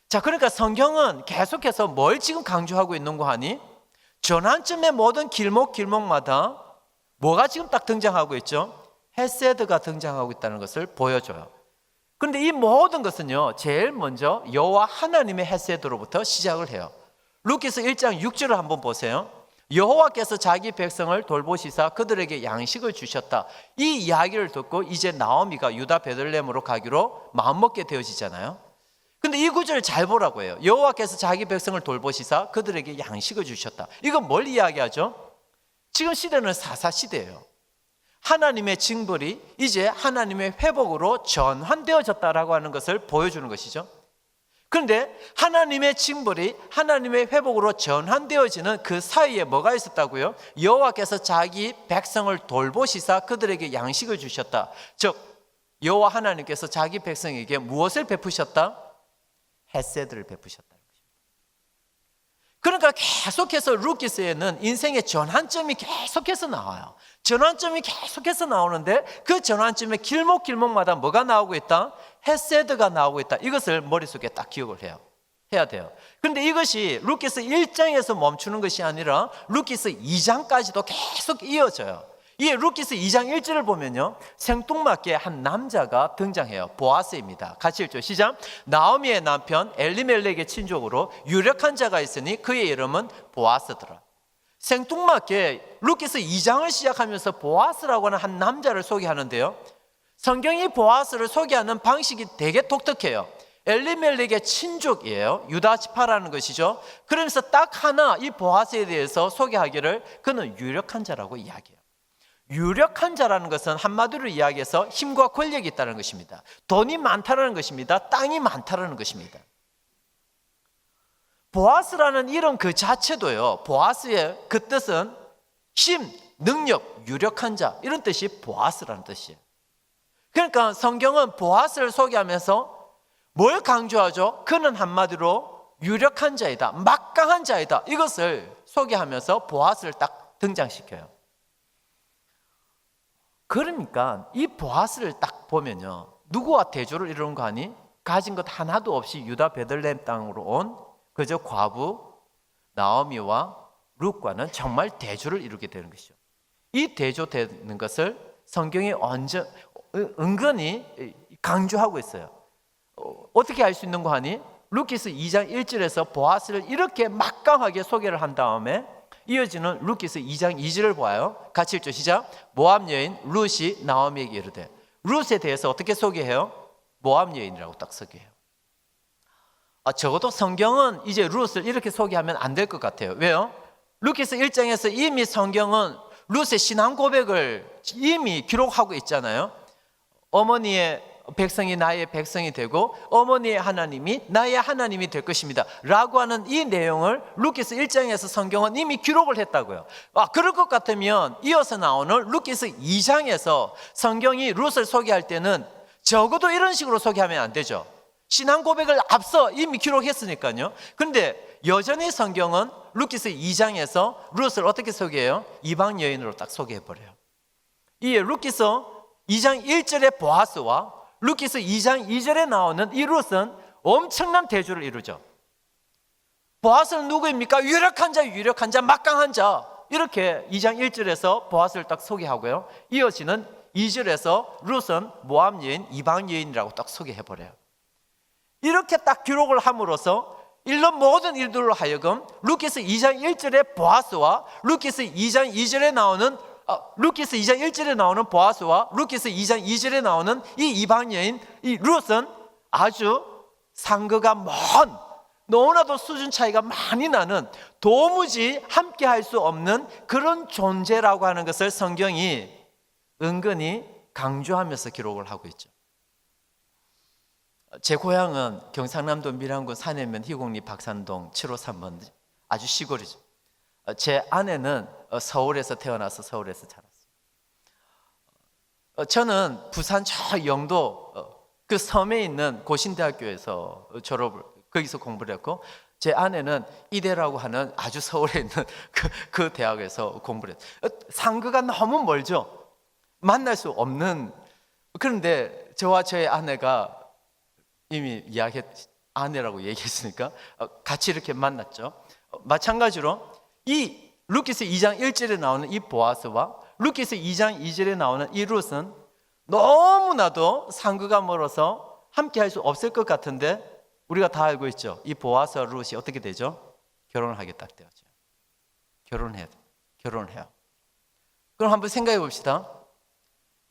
자, 그러니까 성경은 계속해서 뭘 지금 강조하고 있는 거 하니? 전환점의 모든 길목마다 뭐가 지금 딱 등장하고 있죠? 헤세드가 등장하고 있다는 것을 보여줘요. 그런데 이 모든 것은요, 제일 먼저 여호와 하나님의 헤세드로부터 시작을 해요. 룻기서 1장 6절을 한번 보세요. 여호와께서 자기 백성을 돌보시사 그들에게 양식을 주셨다. 이 이야기를 듣고 이제 나오미가 유다 베들레헴으로 가기로 마음먹게 되어지잖아요. 근데 이 구절을 잘 보라고 해요. 여호와께서 자기 백성을 돌보시사 그들에게 양식을 주셨다. 이건 뭘 이야기하죠? 지금 시대는 사사 시대예요. 하나님의 징벌이 이제 하나님의 회복으로 전환되어졌다라고 하는 것을 보여주는 것이죠. 그런데 하나님의 징벌이 하나님의 회복으로 전환되어지는 그 사이에 뭐가 있었다고요? 여호와께서 자기 백성을 돌보시사 그들에게 양식을 주셨다. 즉 여호와 하나님께서 자기 백성에게 무엇을 베푸셨다? 헤세드를 베푸셨다는 것입니다. 그러니까 계속해서 룻기서에는 인생의 전환점이 계속해서 나와요. 전환점이 계속해서 나오는데 그 전환점의 길목마다 뭐가 나오고 있다? 헤세드가 나오고 있다. 이것을 머릿속에 딱 기억을 해야 돼요. 그런데 이것이 룻기서 1장에서 멈추는 것이 아니라 룻기서 2장까지도 계속 이어져요. 이 룻기서 2장 1절을 보면요, 생뚱맞게 한 남자가 등장해요. 보아스입니다. 같이 읽죠. 시작. 나오미의 남편 엘리멜렉의 친족으로 유력한 자가 있으니 그의 이름은 보아스더라. 생뚱맞게 룻기서 2장을 시작하면서 보아스라고 하는 한 남자를 소개하는데요, 성경이 보아스를 소개하는 방식이 되게 독특해요. 엘리멜렉의 친족이에요. 유다 지파라는 것이죠. 그러면서 딱 하나 이 보아스에 대해서 소개하기를 그는 유력한 자라고 이야기해요. 유력한 자라는 것은 한마디로 이야기해서 힘과 권력이 있다는 것입니다. 돈이 많다는 것입니다. 땅이 많다는 것입니다. 보아스라는 이름 그 자체도요, 보아스의 그 뜻은 힘, 능력, 유력한 자, 이런 뜻이 보아스라는 뜻이에요. 그러니까 성경은 보아스를 소개하면서 뭘 강조하죠? 그는 한마디로 유력한 자이다, 막강한 자이다, 이것을 소개하면서 보아스를 딱 등장시켜요. 그러니까 이 보아스를 딱 보면요, 누구와 대조를 이루는 거 아니? 가진 것 하나도 없이 유다 베들레헴 땅으로 온 그저 과부 나오미와 룻과는 정말 대조를 이루게 되는 것이죠. 이 대조되는 것을 성경이 은근히 강조하고 있어요. 어떻게 알 수 있는 거 하니? 룻기서 2장 1절에서 보아스를 이렇게 막강하게 소개를 한 다음에 이어지는 룻기서 2장 2절을 보아요. 같이 읽죠. 시작. 모압 여인 룻이 나오미에게 이르되, 룻에 대해서 어떻게 소개해요? 모압 여인이라고 딱 소개해요. 적어도 성경은 이제 룻을 이렇게 소개하면 안 될 것 같아요. 왜요? 룻기서 1장에서 이미 성경은 룻의 신앙 고백을 이미 기록하고 있잖아요. 어머니의 백성이 나의 백성이 되고 어머니의 하나님이 나의 하나님이 될 것입니다 라고 하는 이 내용을 룻기서 1장에서 성경은 이미 기록을 했다고요. 그럴 것 같으면 이어서 나오는 룻기서 2장에서 성경이 룻을 소개할 때는 적어도 이런 식으로 소개하면 안 되죠. 신앙 고백을 앞서 이미 기록했으니까요. 그런데 여전히 성경은 루키스 2장에서 룻을 어떻게 소개해요? 이방 여인으로 딱 소개해버려요. 이 루키스 2장 1절의 보아스와 루키스 2장 2절에 나오는 이 룻은 엄청난 대조를 이루죠. 보아스는 누구입니까? 유력한 자, 막강한 자. 이렇게 2장 1절에서 보아스를 딱 소개하고요. 이어지는 2절에서 룻은 모압 여인, 이방 여인이라고 딱 소개해버려요. 이렇게 딱 기록을 함으로써 이런 모든 일들로 하여금 루키스 2장 1절의 보아스와 루키스 2장 2절에 나오는 루키스 2장 1절에 나오는 보아스와 루키스 2장 2절에 나오는 이 이방 여인 이 룻은 아주 상극가 먼, 너무나도 수준 차이가 많이 나는, 도무지 함께 할 수 없는 그런 존재라고 하는 것을 성경이 은근히 강조하면서 기록을 하고 있죠. 제 고향은 경상남도 밀양군 산해면 희곡리 박산동 753번, 아주 시골이죠. 제 아내는 서울에서 태어나서 서울에서 자랐어요. 저는 부산 저 영도 그 섬에 있는 고신대학교에서 졸업을, 거기서 공부를 했고, 제 아내는 이대라고 하는 아주 서울에 있는 그 대학에서 공부를 했어요. 상가가 너무 멀죠. 만날 수 없는. 그런데 저와 저의 아내가 이미 아내라고 얘기했으니까 같이 이렇게 만났죠. 마찬가지로 이 루키스 2장 1절에 나오는 이 보아스와 루키스 2장 2절에 나오는 이 룻은 너무나도 상가가 멀어서 함께 할 수 없을 것 같은데, 우리가 다 알고 있죠. 이 보아스와 룻이 어떻게 되죠? 결혼을 하게 딱 되었죠. 결혼을 해요. 그럼 한번 생각해 봅시다.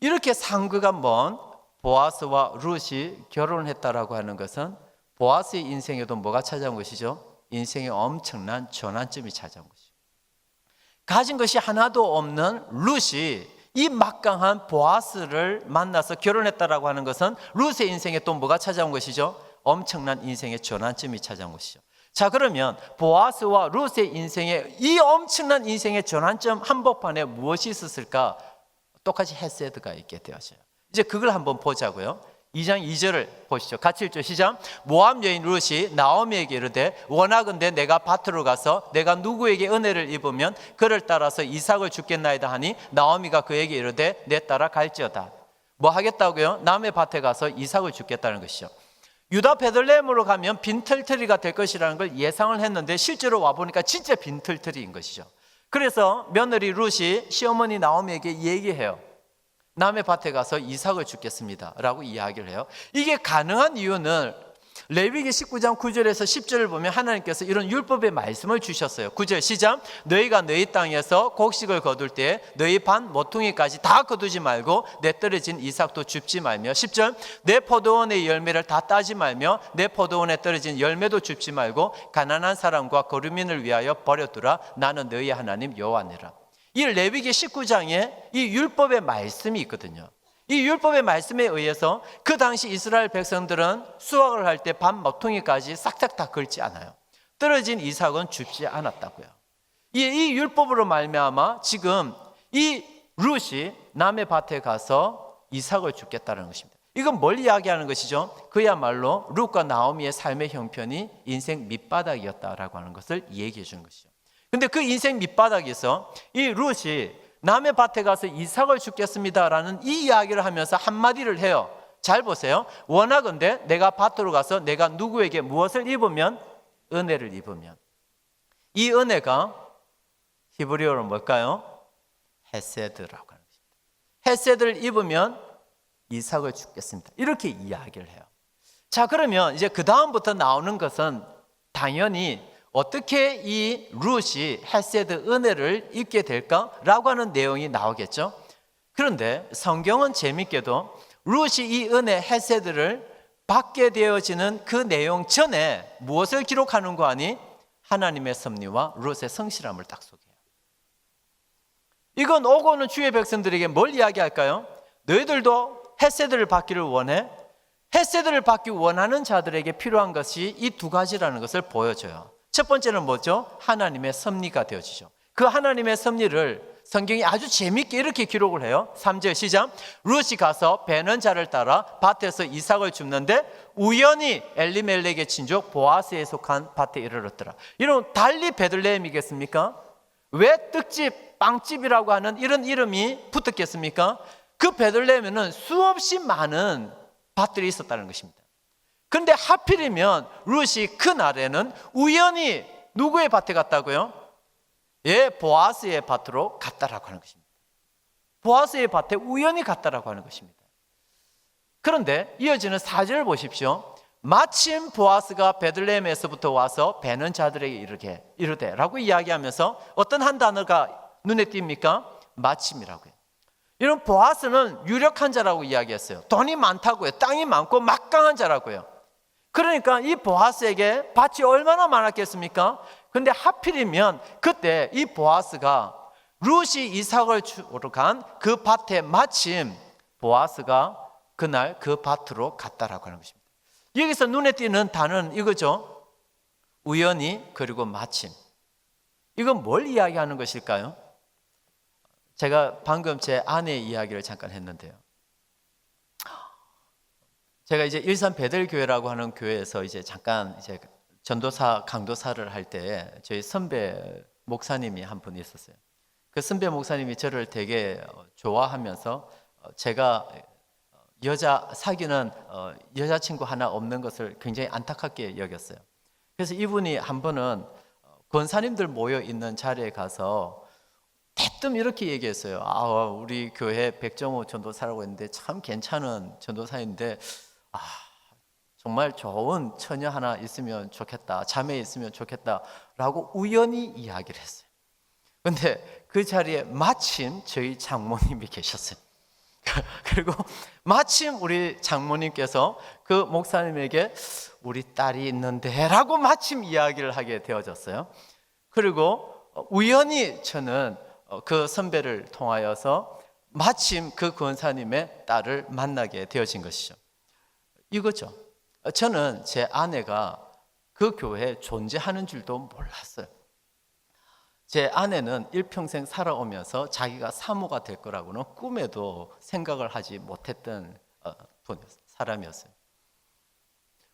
이렇게 상가가 먼 보아스와 룻이 결혼을 했다라고 하는 것은 보아스의 인생에도 뭐가 찾아온 것이죠? 인생에 엄청난 전환점이 찾아온 것이죠. 가진 것이 하나도 없는 룻이 이 막강한 보아스를 만나서 결혼했다라고 하는 것은 룻의 인생에 또 뭐가 찾아온 것이죠? 엄청난 인생의 전환점이 찾아온 것이죠. 자, 그러면 보아스와 룻의 인생에, 이 엄청난 인생의 전환점 한복판에 무엇이 있었을까? 똑같이 헤세드가 있게 되어져요. 이제 그걸 한번 보자고요. 2장 2절을 보시죠. 같이 읽죠. 시작. 모압 여인 룻이 나오미에게 이르되 원하건대 내가 밭으로 가서 내가 누구에게 은혜를 입으면 그를 따라서 이삭을 주겠나이다 하니 나오미가 그에게 이르되 내 따라 갈지어다. 뭐 하겠다고요? 남의 밭에 가서 이삭을 주겠다는 것이죠. 유다 베들레헴으로 가면 빈털터리가 될 것이라는 걸 예상을 했는데 실제로 와보니까 진짜 빈털터리인 것이죠. 그래서 며느리 룻이 시어머니 나오미에게 얘기해요. 남의 밭에 가서 이삭을 주겠습니다 라고 이야기를 해요. 이게 가능한 이유는 레위기 19장 9절에서 10절을 보면 하나님께서 이런 율법의 말씀을 주셨어요. 9절 시작. 너희가 너희 땅에서 곡식을 거둘 때 너희 반 모퉁이까지 다 거두지 말고 내 떨어진 이삭도 줍지 말며. 10절. 내 포도원의 열매를 다 따지 말며 내 포도원에 떨어진 열매도 줍지 말고 가난한 사람과 거류민을 위하여 버려두라. 나는 너희 하나님 여호와니라. 이 레위기 19장에 이 율법의 말씀이 있거든요. 이 율법의 말씀에 의해서 그 당시 이스라엘 백성들은 수확을 할 때 반 모퉁이까지 싹싹 다 긁지 않아요. 떨어진 이삭은 줍지 않았다고요. 이 율법으로 말미암아 지금 이 룻이 남의 밭에 가서 이삭을 줍겠다는 것입니다. 이건 뭘 이야기하는 것이죠? 그야말로 룻과 나오미의 삶의 형편이 인생 밑바닥이었다라고 하는 것을 얘기해 주는 것이죠. 근데 그 인생 밑바닥에서 이 룻이 남의 밭에 가서 이삭을 주겠습니다라는 이 이야기를 하면서 한마디를 해요. 잘 보세요. 원하건대 내가 밭으로 가서 내가 누구에게 무엇을 입으면? 은혜를 입으면. 이 은혜가 히브리어로 뭘까요? 헤세드라고 하는 것입니다. 헤세드를 입으면 이삭을 주겠습니다. 이렇게 이야기를 해요. 자, 그러면 이제 그 다음부터 나오는 것은 당연히 어떻게 이 룻이 헤세드 은혜를 입게 될까라고 하는 내용이 나오겠죠. 그런데 성경은 재밌게도 룻이 이 은혜 헤세드를 받게 되어지는 그 내용 전에 무엇을 기록하는 거 아니? 하나님의 섭리와 룻의 성실함을 딱 소개해요. 이건 오고 오는 주의 백성들에게 뭘 이야기할까요? 너희들도 헤세드를 받기를 원해? 헤세드를 받기 원하는 자들에게 필요한 것이 이 두 가지라는 것을 보여줘요. 첫 번째는 뭐죠? 하나님의 섭리가 되어지죠. 그 하나님의 섭리를 성경이 아주 재밌게 이렇게 기록을 해요. 3절 시작. 룻이 가서 베는 자를 따라 밭에서 이삭을 줍는데 우연히 엘리멜렉의 친족 보아스에 속한 밭에 이르렀더라. 이런 달리 베들레헴이겠습니까? 왜 떡집, 빵집이라고 하는 이런 이름이 붙었겠습니까? 그 베들레헴에는 수없이 많은 밭들이 있었다는 것입니다. 그런데 하필이면 룻이 그날에는 우연히 누구의 밭에 갔다고요? 예, 보아스의 밭으로 갔다라고 하는 것입니다. 보아스의 밭에 우연히 갔다라고 하는 것입니다. 그런데 이어지는 4절을 보십시오. 마침 보아스가 베들레헴에서부터 와서 베는 자들에게 이르되라고 이야기하면서 어떤 한 단어가 눈에 띕니까? 마침이라고요. 이런 보아스는 유력한 자라고 이야기했어요. 돈이 많다고요. 땅이 많고 막강한 자라고요. 그러니까 이 보아스에게 밭이 얼마나 많았겠습니까? 근데 하필이면 그때 이 보아스가 룻이 이삭을 주러 간 그 밭에 마침 보아스가 그날 그 밭으로 갔다라고 하는 것입니다. 여기서 눈에 띄는 단어는 이거죠. 우연히 그리고 마침. 이건 뭘 이야기하는 것일까요? 제가 방금 제 아내의 이야기를 잠깐 했는데요. 제가 이제 일산 베델교회라고 하는 교회에서 이제 잠깐 이제 전도사 강도사를 할 때 저희 선배 목사님이 한 분 있었어요. 그 선배 목사님이 저를 되게 좋아하면서 제가 사귀는 여자친구 하나 없는 것을 굉장히 안타깝게 여겼어요. 그래서 이분이 한 번은 권사님들 모여 있는 자리에 가서 대뜸 이렇게 얘기했어요. 우리 교회 백정호 전도사라고 했는데 참 괜찮은 전도사인데 정말 좋은 처녀 하나 있으면 좋겠다, 자매 있으면 좋겠다라고 우연히 이야기를 했어요. 그런데 그 자리에 마침 저희 장모님이 계셨어요. 그리고 마침 우리 장모님께서 그 목사님에게 우리 딸이 있는데 라고 마침 이야기를 하게 되어졌어요. 그리고 우연히 저는 그 선배를 통하여서 마침 그 권사님의 딸을 만나게 되어진 것이죠. 이거죠. 저는 제 아내가 그 교회에 존재하는 줄도 몰랐어요. 제 아내는 일평생 살아오면서 자기가 사모가 될 거라고는 꿈에도 생각을 하지 못했던 사람이었어요.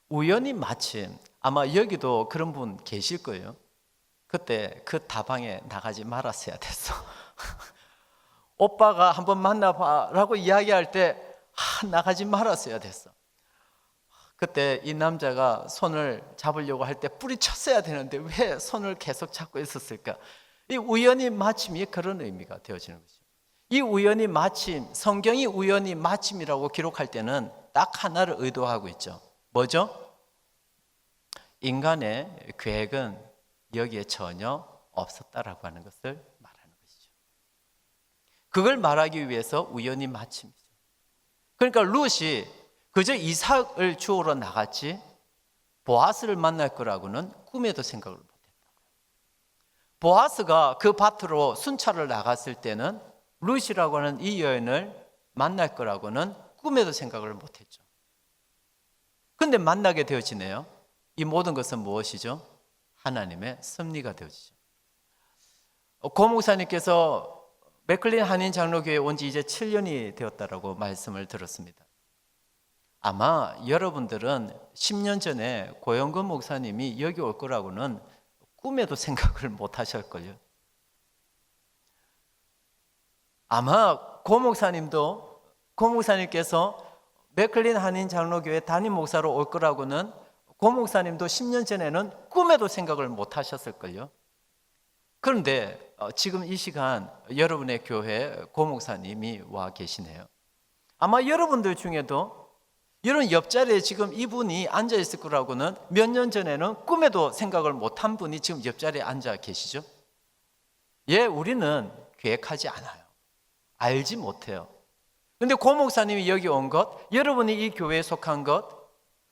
우연히 마침 아마 여기도 그런 분 계실 거예요. 그때 그 다방에 나가지 말았어야 됐어. 오빠가 한번 만나봐라고 이야기할 때 나가지 말았어야 됐어. 그때 이 남자가 손을 잡으려고 할 때 뿌리쳤어야 되는데 왜 손을 계속 잡고 있었을까? 이 우연히 마침이 그런 의미가 되어지는 거죠. 이 우연히 마침, 성경이 우연히 마침이라고 기록할 때는 딱 하나를 의도하고 있죠. 뭐죠? 인간의 계획은 여기에 전혀 없었다라고 하는 것을 말하는 것이죠. 그걸 말하기 위해서 우연히 마침이죠. 그러니까 룻이 그저 이삭을 주우러 나갔지 보아스를 만날 거라고는 꿈에도 생각을 못했다고요. 보아스가 그 밭으로 순찰을 나갔을 때는 룻이라고 하는 이 여인을 만날 거라고는 꿈에도 생각을 못했죠. 그런데 만나게 되어지네요. 이 모든 것은 무엇이죠? 하나님의 섭리가 되어지죠. 고 목사님께서 맥클린 한인 장로교회에 온 지 이제 7년이 되었다라고 말씀을 들었습니다. 아마 여러분들은 10년 전에 고영근 목사님이 여기 올 거라고는 꿈에도 생각을 못 하실걸요. 아마 고 목사님께서 맥클린 한인 장로교회 담임 목사로 올 거라고는 고 목사님도 10년 전에는 꿈에도 생각을 못 하셨을걸요. 그런데 지금 이 시간 여러분의 교회에 고 목사님이 와 계시네요. 아마 여러분들 중에도 이런 옆자리에 지금 이분이 앉아 있을 거라고는 몇 년 전에는 꿈에도 생각을 못한 분이 지금 옆자리에 앉아 계시죠. 예, 우리는 계획하지 않아요. 알지 못해요. 그런데 고 목사님이 여기 온 것, 여러분이 이 교회에 속한 것,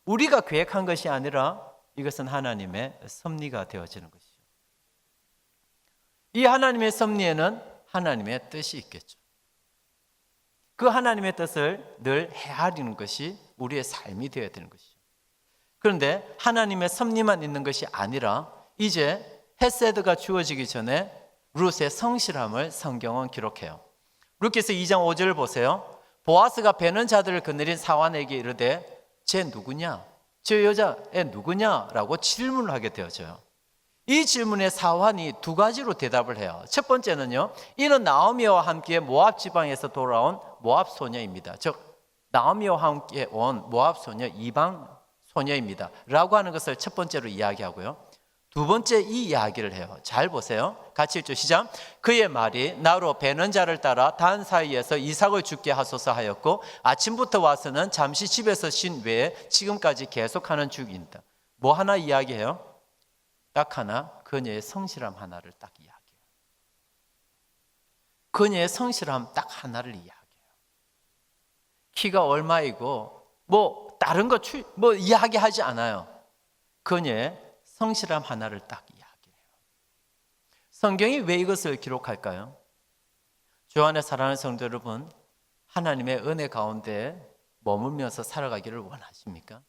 우리가 계획한 것이 아니라 이것은 하나님의 섭리가 되어지는 것이죠. 이 하나님의 섭리에는 하나님의 뜻이 있겠죠. 그 하나님의 뜻을 늘 헤아리는 것이 우리의 삶이 되어야 되는 것이죠. 그런데 하나님의 섭리만 있는 것이 아니라 이제 헤세드가 주어지기 전에 룻의 성실함을 성경은 기록해요. 룻기서 2장 5절을 보세요. 보아스가 베는 자들을 거느린 사환에게 이르되 쟤 누구냐? 저 여자애 누구냐라고 질문을 하게 되어져요. 이 질문에 사환이 두 가지로 대답을 해요. 첫 번째는요, 이는 나오미와 함께 모압 지방에서 돌아온 모압 소녀입니다. 즉 나오미와 함께 온 모압 소녀, 이방 소녀입니다 라고 하는 것을 첫 번째로 이야기하고요, 두 번째 이 이야기를 해요. 잘 보세요. 같이 읽죠. 시작. 그의 말이 나로 베는 자를 따라 단 사이에서 이삭을 죽게 하소서 하였고 아침부터 와서는 잠시 집에서 쉰 외에 지금까지 계속하는 중입니다. 뭐 하나 이야기해요? 딱 하나, 그녀의 성실함 하나를 딱 이야기해요. 그녀의 성실함 딱 하나를 이야기해요. 키가 얼마이고 뭐 다른 거 이야기하지 않아요. 그녀의 성실함 하나를 딱 이야기해요. 성경이 왜 이것을 기록할까요? 주 안에 사랑하는 성도 여러분, 하나님의 은혜 가운데 머물면서 살아가기를 원하십니까?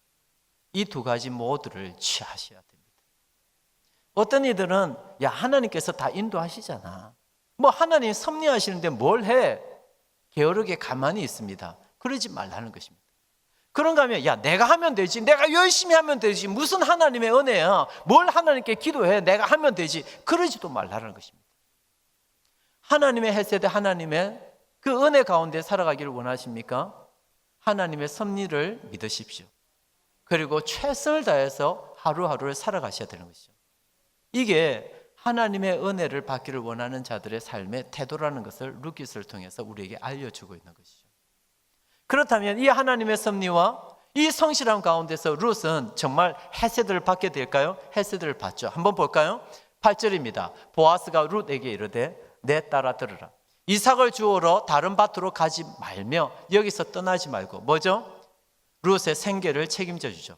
이 두 가지 모두를 취하셔야 됩니다. 어떤 이들은 야, 하나님께서 다 인도하시잖아, 뭐 하나님 섭리하시는데 뭘 해? 게으르게 가만히 있습니다. 그러지 말라는 것입니다. 그런가 하면 야, 내가 하면 되지, 내가 열심히 하면 되지, 무슨 하나님의 은혜야, 뭘 하나님께 기도해, 내가 하면 되지, 그러지도 말라는 것입니다. 하나님의 헤세드, 하나님의 그 은혜 가운데 살아가기를 원하십니까? 하나님의 섭리를 믿으십시오. 그리고 최선을 다해서 하루하루를 살아가셔야 되는 것이죠. 이게 하나님의 은혜를 받기를 원하는 자들의 삶의 태도라는 것을 룻기서를 통해서 우리에게 알려주고 있는 것이죠. 그렇다면 이 하나님의 섭리와 이 성실함 가운데서 룻은 정말 헤세드를 받게 될까요? 헤세드를 받죠. 한번 볼까요? 8절입니다. 보아스가 룻에게 이르되 내 딸아 들으라. 이삭을 주우러 다른 밭으로 가지 말며 여기서 떠나지 말고, 뭐죠? 룻의 생계를 책임져 주죠.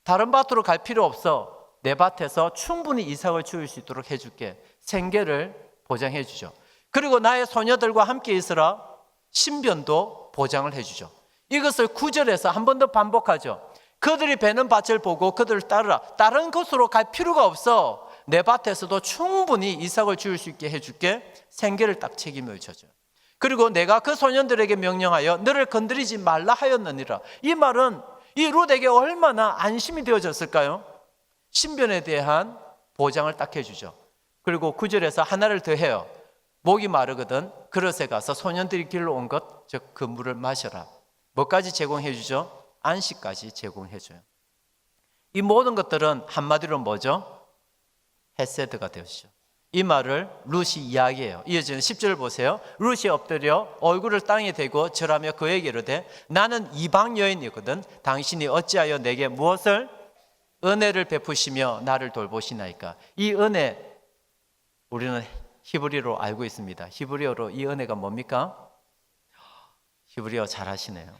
다른 밭으로 갈 필요 없어. 내 밭에서 충분히 이삭을 주울 수 있도록 해줄게. 생계를 보장해 주죠. 그리고 나의 소녀들과 함께 있으라. 신변도 보장을 해주죠. 이것을 9절에서 한 번 더 반복하죠. 그들이 베는 밭을 보고 그들을 따르라. 다른 곳으로 갈 필요가 없어. 내 밭에서도 충분히 이삭을 주울 수 있게 해줄게. 생계를 딱 책임을 져줘요. 그리고 내가 그 소년들에게 명령하여 너를 건드리지 말라 하였느니라. 이 말은 이 룻에게 얼마나 안심이 되어졌을까요? 신변에 대한 보장을 딱 해주죠. 그리고 9절에서 하나를 더 해요. 목이 마르거든 그릇에 가서 소년들이 길러 온 것, 즉 그 물을 마셔라. 뭐까지 제공해 주죠? 안식까지 제공해 줘요. 이 모든 것들은 한마디로 뭐죠? 헤세드가 되었죠. 이 말을 룻이 이야기해요. 이어지는 10절을 보세요. 룻이 엎드려 얼굴을 땅에 대고 절하며 그에게 이르되 나는 이방 여인이거든 당신이 어찌하여 내게 무엇을 은혜를 베푸시며 나를 돌보시나이까. 이 은혜 우리는 히브리어로 알고 있습니다. 히브리어로 이 은혜가 뭡니까? 히브리어 잘하시네요.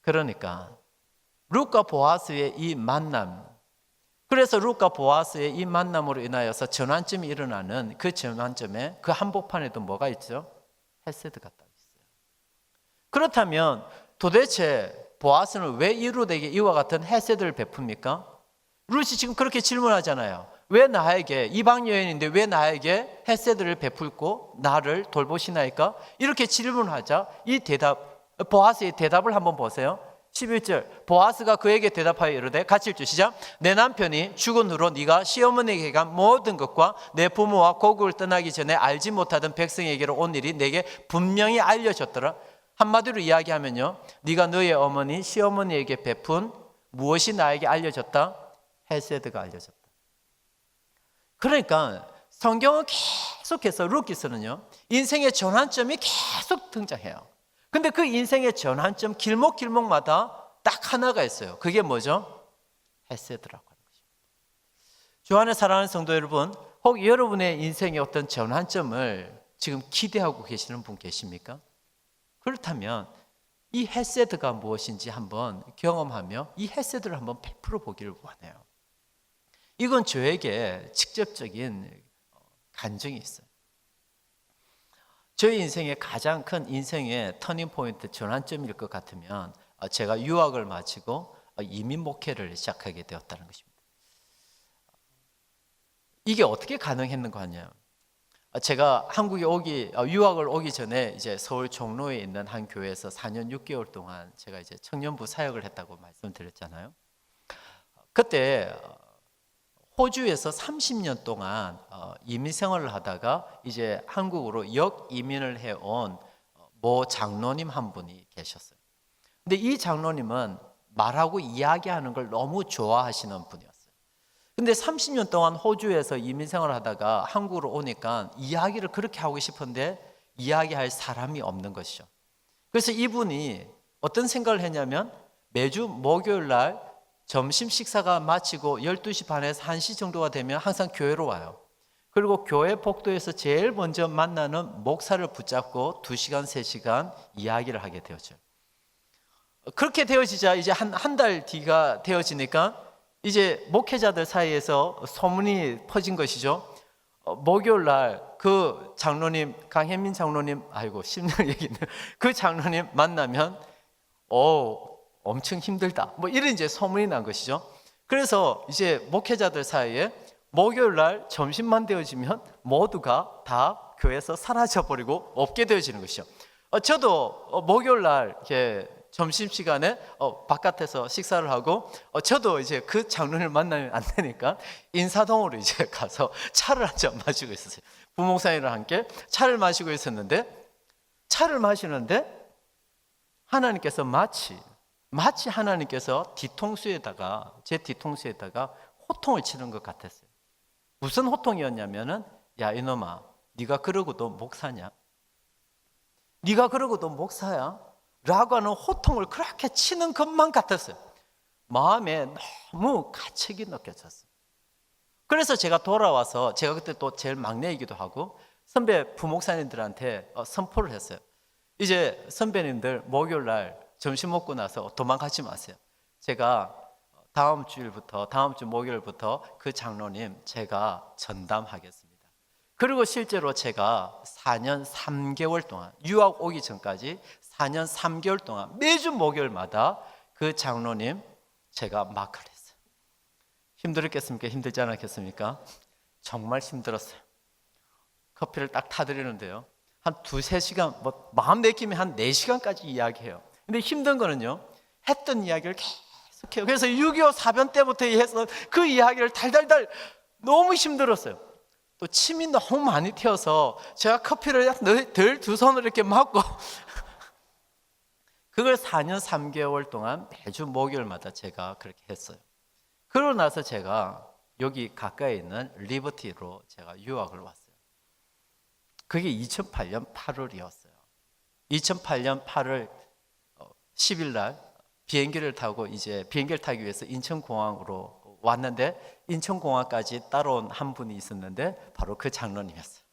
그러니까 룻과 보아스의 이 만남, 그래서 룻과 보아스의 이 만남으로 인하여서 전환점이 일어나는 그 전환점에 그 한복판에도 뭐가 있죠? 헤세드가 딱 있어요. 그렇다면 도대체 보아스는 왜 이 룻에게 이와 같은 헤세드를 베풉니까? 룻이 지금 그렇게 질문하잖아요. 왜 나에게, 이방 여인인데 왜 나에게 헤세드를 베풀고 나를 돌보시나이까? 이렇게 질문하자 이 보아스의 대답을 한번 보세요. 11절 보아스가 그에게 대답하여 이르되 같이 읽죠. 시작. 내 남편이 죽은 후로 네가 시어머니에게 간 모든 것과 내 부모와 고국을 떠나기 전에 알지 못하던 백성에게로 온 일이 내게 분명히 알려졌더라. 한마디로 이야기하면요, 네가 너의 어머니 시어머니에게 베푼 무엇이 나에게 알려졌다? 헤세드가 알려졌다. 그러니까 성경은 계속해서 룻기서는요, 인생의 전환점이 계속 등장해요. 근데 그 인생의 전환점 길목길목마다 딱 하나가 있어요. 그게 뭐죠? 헤세드라고 하는 것입니다. 주 안에 사랑하는 성도 여러분, 혹 여러분의 인생의 어떤 전환점을 지금 기대하고 계시는 분 계십니까? 그렇다면 이 헤세드가 무엇인지 한번 경험하며 이 헤세드를 한번 베풀어 보기를 원해요. 이건 저에게 직접적인 간증이 있어요. 저희 인생의 가장 큰 인생의 터닝 포인트, 전환점일 것 같으면 제가 유학을 마치고 이민 목회를 시작하게 되었다는 것입니다. 이게 어떻게 가능했는가 하냐? 제가 한국에 유학을 오기 전에 이제 서울 종로에 있는 한 교회에서 4년 6개월 동안 제가 이제 청년부 사역을 했다고 말씀드렸잖아요. 그때 호주에서 30년 동안 이민 생활을 하다가 이제 한국으로 역이민을 해온 모 장로님 한 분이 계셨어요. 근데 이 장로님은 말하고 이야기하는 걸 너무 좋아하시는 분이었어요. 근데 30년 동안 호주에서 이민 생활을 하다가 한국으로 오니까 이야기를 그렇게 하고 싶은데 이야기할 사람이 없는 것이죠. 그래서 이분이 어떤 생각을 했냐면 매주 목요일 날 점심 식사가 마치고 12시 반에서 1시 정도가 되면 항상 교회로 와요. 그리고 교회 복도에서 제일 먼저 만나는 목사를 붙잡고 2시간, 3시간 이야기를 하게 되었죠. 그렇게 되어지자 이제 한 달 뒤가 되어지니까 이제 목회자들 사이에서 소문이 퍼진 것이죠. 목요일 날 그 장로님, 강혜민 장로님, 아이고 심령 얘기는 그 장로님 만나면 엄청 힘들다. 뭐 이런 이제 소문이 난 것이죠. 그래서 이제 목회자들 사이에 목요일 날 점심만 되어지면 모두가 다 교회에서 사라져 버리고 없게 되어지는 것이죠. 저도 목요일 날 이렇게 점심시간에 바깥에서 식사를 하고 저도 이제 그 장로님을 만나면 안 되니까 인사동으로 이제 가서 차를 한잔 마시고 있었어요. 부목사님과 함께 차를 마시고 있었는데 차를 마시는데 하나님께서 마치 하나님께서 제 뒤통수에다가 호통을 치는 것 같았어요. 무슨 호통이었냐면은 야 이놈아 네가 그러고도 목사냐? 네가 그러고도 목사야? 라고 하는 호통을 그렇게 치는 것만 같았어요. 마음에 너무 가책이 느껴졌어요. 그래서 제가 돌아와서 제가 그때 또 제일 막내이기도 하고 선배 부목사님들한테 선포를 했어요. 이제 선배님들 목요일 날 점심 먹고 나서 도망가지 마세요. 제가 다음 주 목요일부터 그 장로님 제가 전담하겠습니다. 그리고 실제로 제가 4년 3개월 동안 유학 오기 전까지 4년 3개월 동안 매주 목요일마다 그 장로님 제가 마크를 했어요. 힘들었겠습니까? 힘들지 않았겠습니까? 정말 힘들었어요. 커피를 딱 타드리는데요. 한 2-3시간, 마음 내키면 한 4시간까지 이야기해요. 근데 힘든 거는요, 했던 이야기를 계속해요. 그래서 6.25 사변 때부터 해서 그 이야기를 달달달 너무 힘들었어요. 또 침이 너무 많이 튀어서 제가 커피를 늘 2손으로 이렇게 맞고 그걸 4년 3개월 동안 매주 목요일마다 제가 그렇게 했어요. 그러고 나서 제가 여기 가까이 있는 리버티로 제가 유학을 왔어요. 그게 2008년 8월이었어요. 2008년 8월 10일 날 비행기를 타기 위해서 인천공항으로 왔는데 인천공항까지 따라온 한 분이 있었는데 바로 그 장로님이었어요.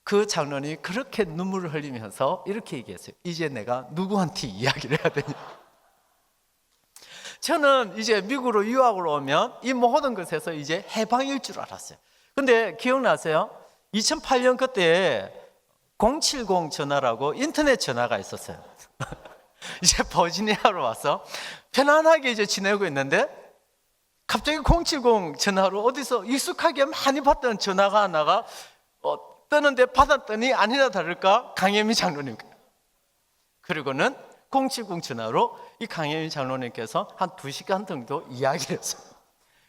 그 장로님이 그렇게 눈물을 흘리면서 이렇게 얘기했어요. 이제 내가 누구한테 이야기를 해야 되냐? 저는 이제 미국으로 유학을 오면 이 모든 것에서 이제 해방일 줄 알았어요. 근데 기억나세요? 2008년 그때 070 전화라고 인터넷 전화가 있었어요. 이제 버지니아로 와서 편안하게 이제 지내고 있는데 갑자기 070 전화로 어디서 익숙하게 많이 받던 전화가 하나가 뜨는데 받았더니 아니나 다를까 강혜미 장로님. 그리고는 070 전화로 이 강혜미 장로님께서 한 2시간 정도 이야기를 했어요.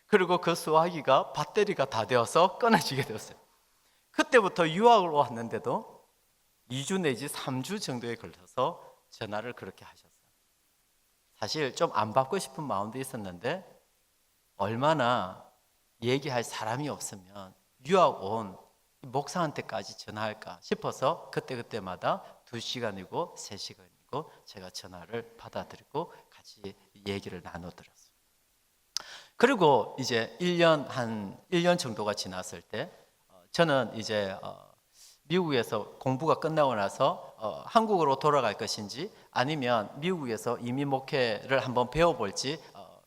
그리고 그 수화기가 배터리가 다 되어서 끊어지게 되었어요. 그때부터 유학을 왔는데도 2주 내지 3주 정도에 걸려서 전화를 그렇게 하셨어요. 사실 좀 안 받고 싶은 마음도 있었는데 얼마나 얘기할 사람이 없으면 유학 온 목사한테까지 전화할까 싶어서 그때마다 2시간이고 3시간이고 제가 전화를 받아드리고 같이 얘기를 나눠드렸어요. 그리고 이제 1년 정도가 지났을 때 저는 이제 미국에서 공부가 끝나고 나서 한국으로 돌아갈 것인지 아니면 미국에서 이민 목회를 한번 배워볼지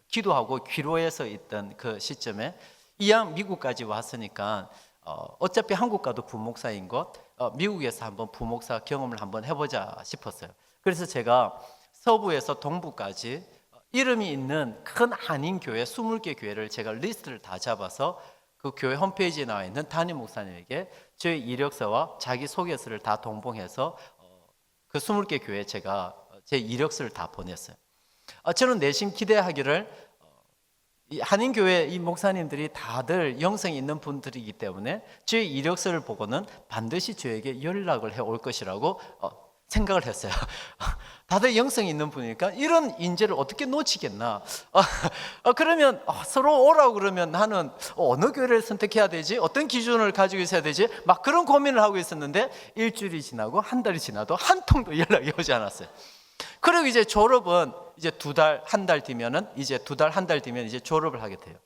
기도하고 귀로해서 있던 그 시점에 이왕 미국까지 왔으니까 어차피 한국 가도 부목사인 것 미국에서 한번 부목사 경험을 한번 해보자 싶었어요. 그래서 제가 서부에서 동부까지 이름이 있는 큰 한인 교회 20개 교회를 제가 리스트를 다 잡아서 그 교회 홈페이지에 나와 있는 담임 목사님에게 저희 이력서와 자기 소개서를 다 동봉해서 그 20개 교회에 제가 제 이력서를 다 보냈어요. 저는 내심 기대하기를 이 한인교회 이 목사님들이 다들 영성이 있는 분들이기 때문에 저희 이력서를 보고는 반드시 저에게 연락을 해올 것이라고 생각을 했어요. 다들 영성이 있는 분이니까 이런 인재를 어떻게 놓치겠나. 그러면 서로 오라고 그러면 나는 어느 교회를 선택해야 되지? 어떤 기준을 가지고 있어야 되지? 막 그런 고민을 하고 있었는데 일주일이 지나고 한 달이 지나도 한 통도 연락이 오지 않았어요. 그리고 이제 졸업은 이제 2달, 한 달 뒤면은 이제 2달, 한 달 뒤면 이제 졸업을 하게 돼요.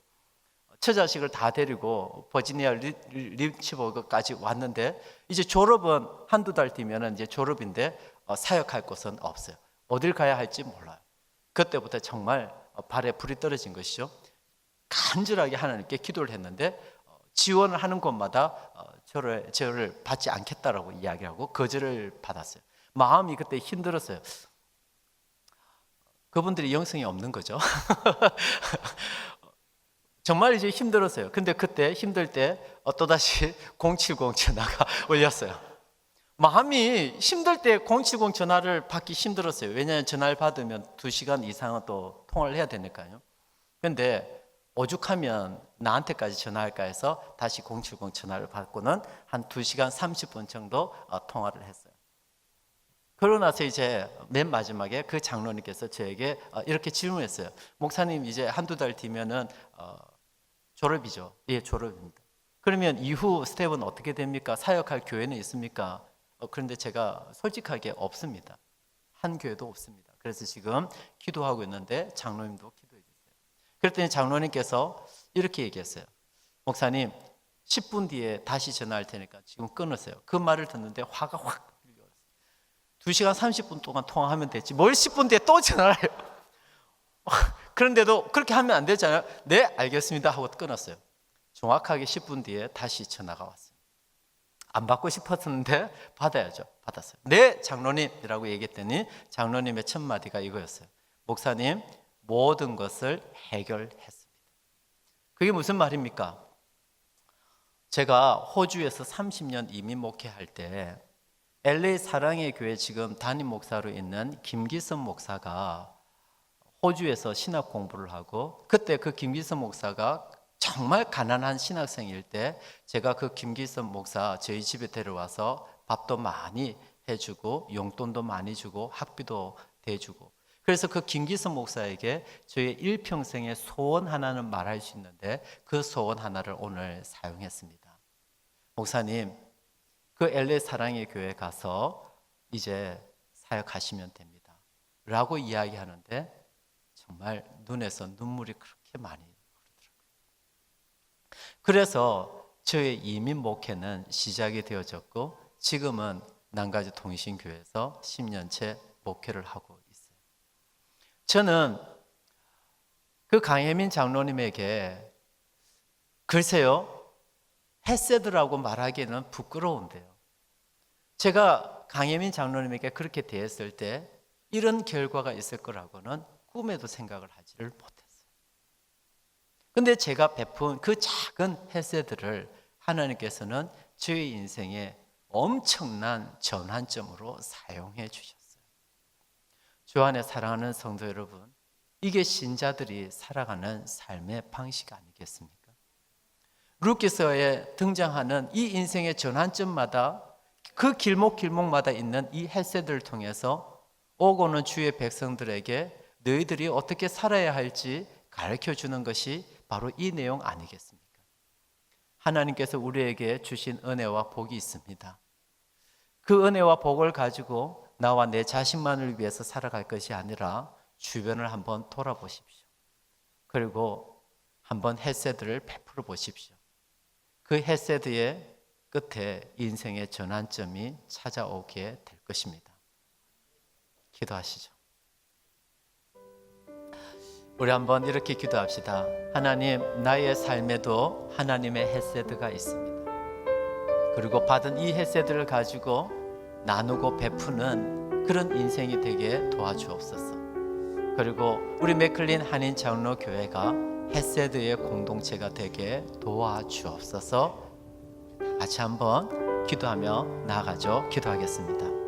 처자식을 다 데리고 버지니아 리치버그까지 왔는데 이제 졸업은 한두 달 뒤면은 이제 졸업인데 사역할 곳은 없어요. 어딜 가야 할지 몰라요. 그때부터 정말 발에 불이 떨어진 것이죠. 간절하게 하나님께 기도를 했는데 지원을 하는 곳마다 저를 받지 않겠다라고 이야기하고 거절을 받았어요. 마음이 그때 힘들었어요. 그분들이 영성이 없는 거죠. 정말 이제 힘들었어요. 근데 그때 힘들 때 또다시 070 전화가 올렸어요. 마음이 힘들 때 070 전화를 받기 힘들었어요. 왜냐하면 전화를 받으면 2시간 이상은 또 통화를 해야 되니까요. 근데 오죽하면 나한테까지 전화할까 해서 다시 070 전화를 받고는 한 2시간 30분 정도 통화를 했어요. 그러고 나서 이제 맨 마지막에 그 장로님께서 저에게 이렇게 질문했어요. 목사님 이제 한두 달 뒤면은 졸업이죠. 예, 졸업입니다. 그러면 이후 스텝은 어떻게 됩니까? 사역할 교회는 있습니까? 그런데 제가 솔직하게 없습니다. 한 교회도 없습니다. 그래서 지금 기도하고 있는데 장로님도 기도해 주세요. 그랬더니 장로님께서 이렇게 얘기했어요. 목사님 10분 뒤에 다시 전화할 테니까 지금 끊으세요. 그 말을 듣는데 화가 확 2시간 30분 동안 통화하면 됐지 뭘 10분 뒤에 또 전화를 해요. 그런데도 그렇게 하면 안 되잖아요. 네 알겠습니다 하고 끊었어요. 정확하게 10분 뒤에 다시 전화가 왔어요. 안 받고 싶었는데 받아야죠. 받았어요. 네 장로님이라고 얘기했더니 장로님의 첫 마디가 이거였어요. 목사님 모든 것을 해결했습니다. 그게 무슨 말입니까? 제가 호주에서 30년 이민 목회할 때 LA 사랑의 교회 지금 담임 목사로 있는 김기선 목사가 호주에서 신학 공부를 하고 그때 그 김기선 목사가 정말 가난한 신학생일 때 제가 그 김기선 목사 저희 집에 데려와서 밥도 많이 해주고 용돈도 많이 주고 학비도 대주고 그래서 그 김기선 목사에게 저의 일평생의 소원 하나는 말할 수 있는데 그 소원 하나를 오늘 사용했습니다. 목사님 그 LA 사랑의 교회 가서 이제 사역하시면 됩니다 라고 이야기하는데 정말 눈에서 눈물이 그렇게 많이 흐르더라고요. 그래서 저의 이민 목회는 시작이 되어졌고 지금은 난가주 통신교회에서 10년째 목회를 하고 있어요. 저는 그 강혜민 장로님에게 글쎄요 헤세드라고 말하기에는 부끄러운데요. 제가 강혜민 장로님에게 그렇게 대했을 때 이런 결과가 있을 거라고는 꿈에도 생각을 하지를 못했어요. 근데 제가 베푼 그 작은 헤세드를 하나님께서는 저의 인생에 엄청난 전환점으로 사용해 주셨어요. 주 안에 사랑하는 성도 여러분, 이게 신자들이 살아가는 삶의 방식 아니겠습니까? 루키서에 등장하는 이 인생의 전환점마다 그 길목길목마다 있는 이 헤세드를 통해서 오고는 주의 백성들에게 너희들이 어떻게 살아야 할지 가르쳐주는 것이 바로 이 내용 아니겠습니까? 하나님께서 우리에게 주신 은혜와 복이 있습니다. 그 은혜와 복을 가지고 나와 내 자신만을 위해서 살아갈 것이 아니라 주변을 한번 돌아보십시오. 그리고 한번 헤세드를 베풀어 보십시오. 그 헤세드의 끝에 인생의 전환점이 찾아오게 될 것입니다. 기도하시죠. 우리 한번 이렇게 기도합시다. 하나님, 나의 삶에도 하나님의 헤세드가 있습니다. 그리고 받은 이 헤세드를 가지고 나누고 베푸는 그런 인생이 되게 도와주옵소서. 그리고 우리 맥클린 한인 장로교회가 헤세드의 공동체가 되게 도와주옵소서. 같이 한번 기도하며 나아가죠. 기도하겠습니다.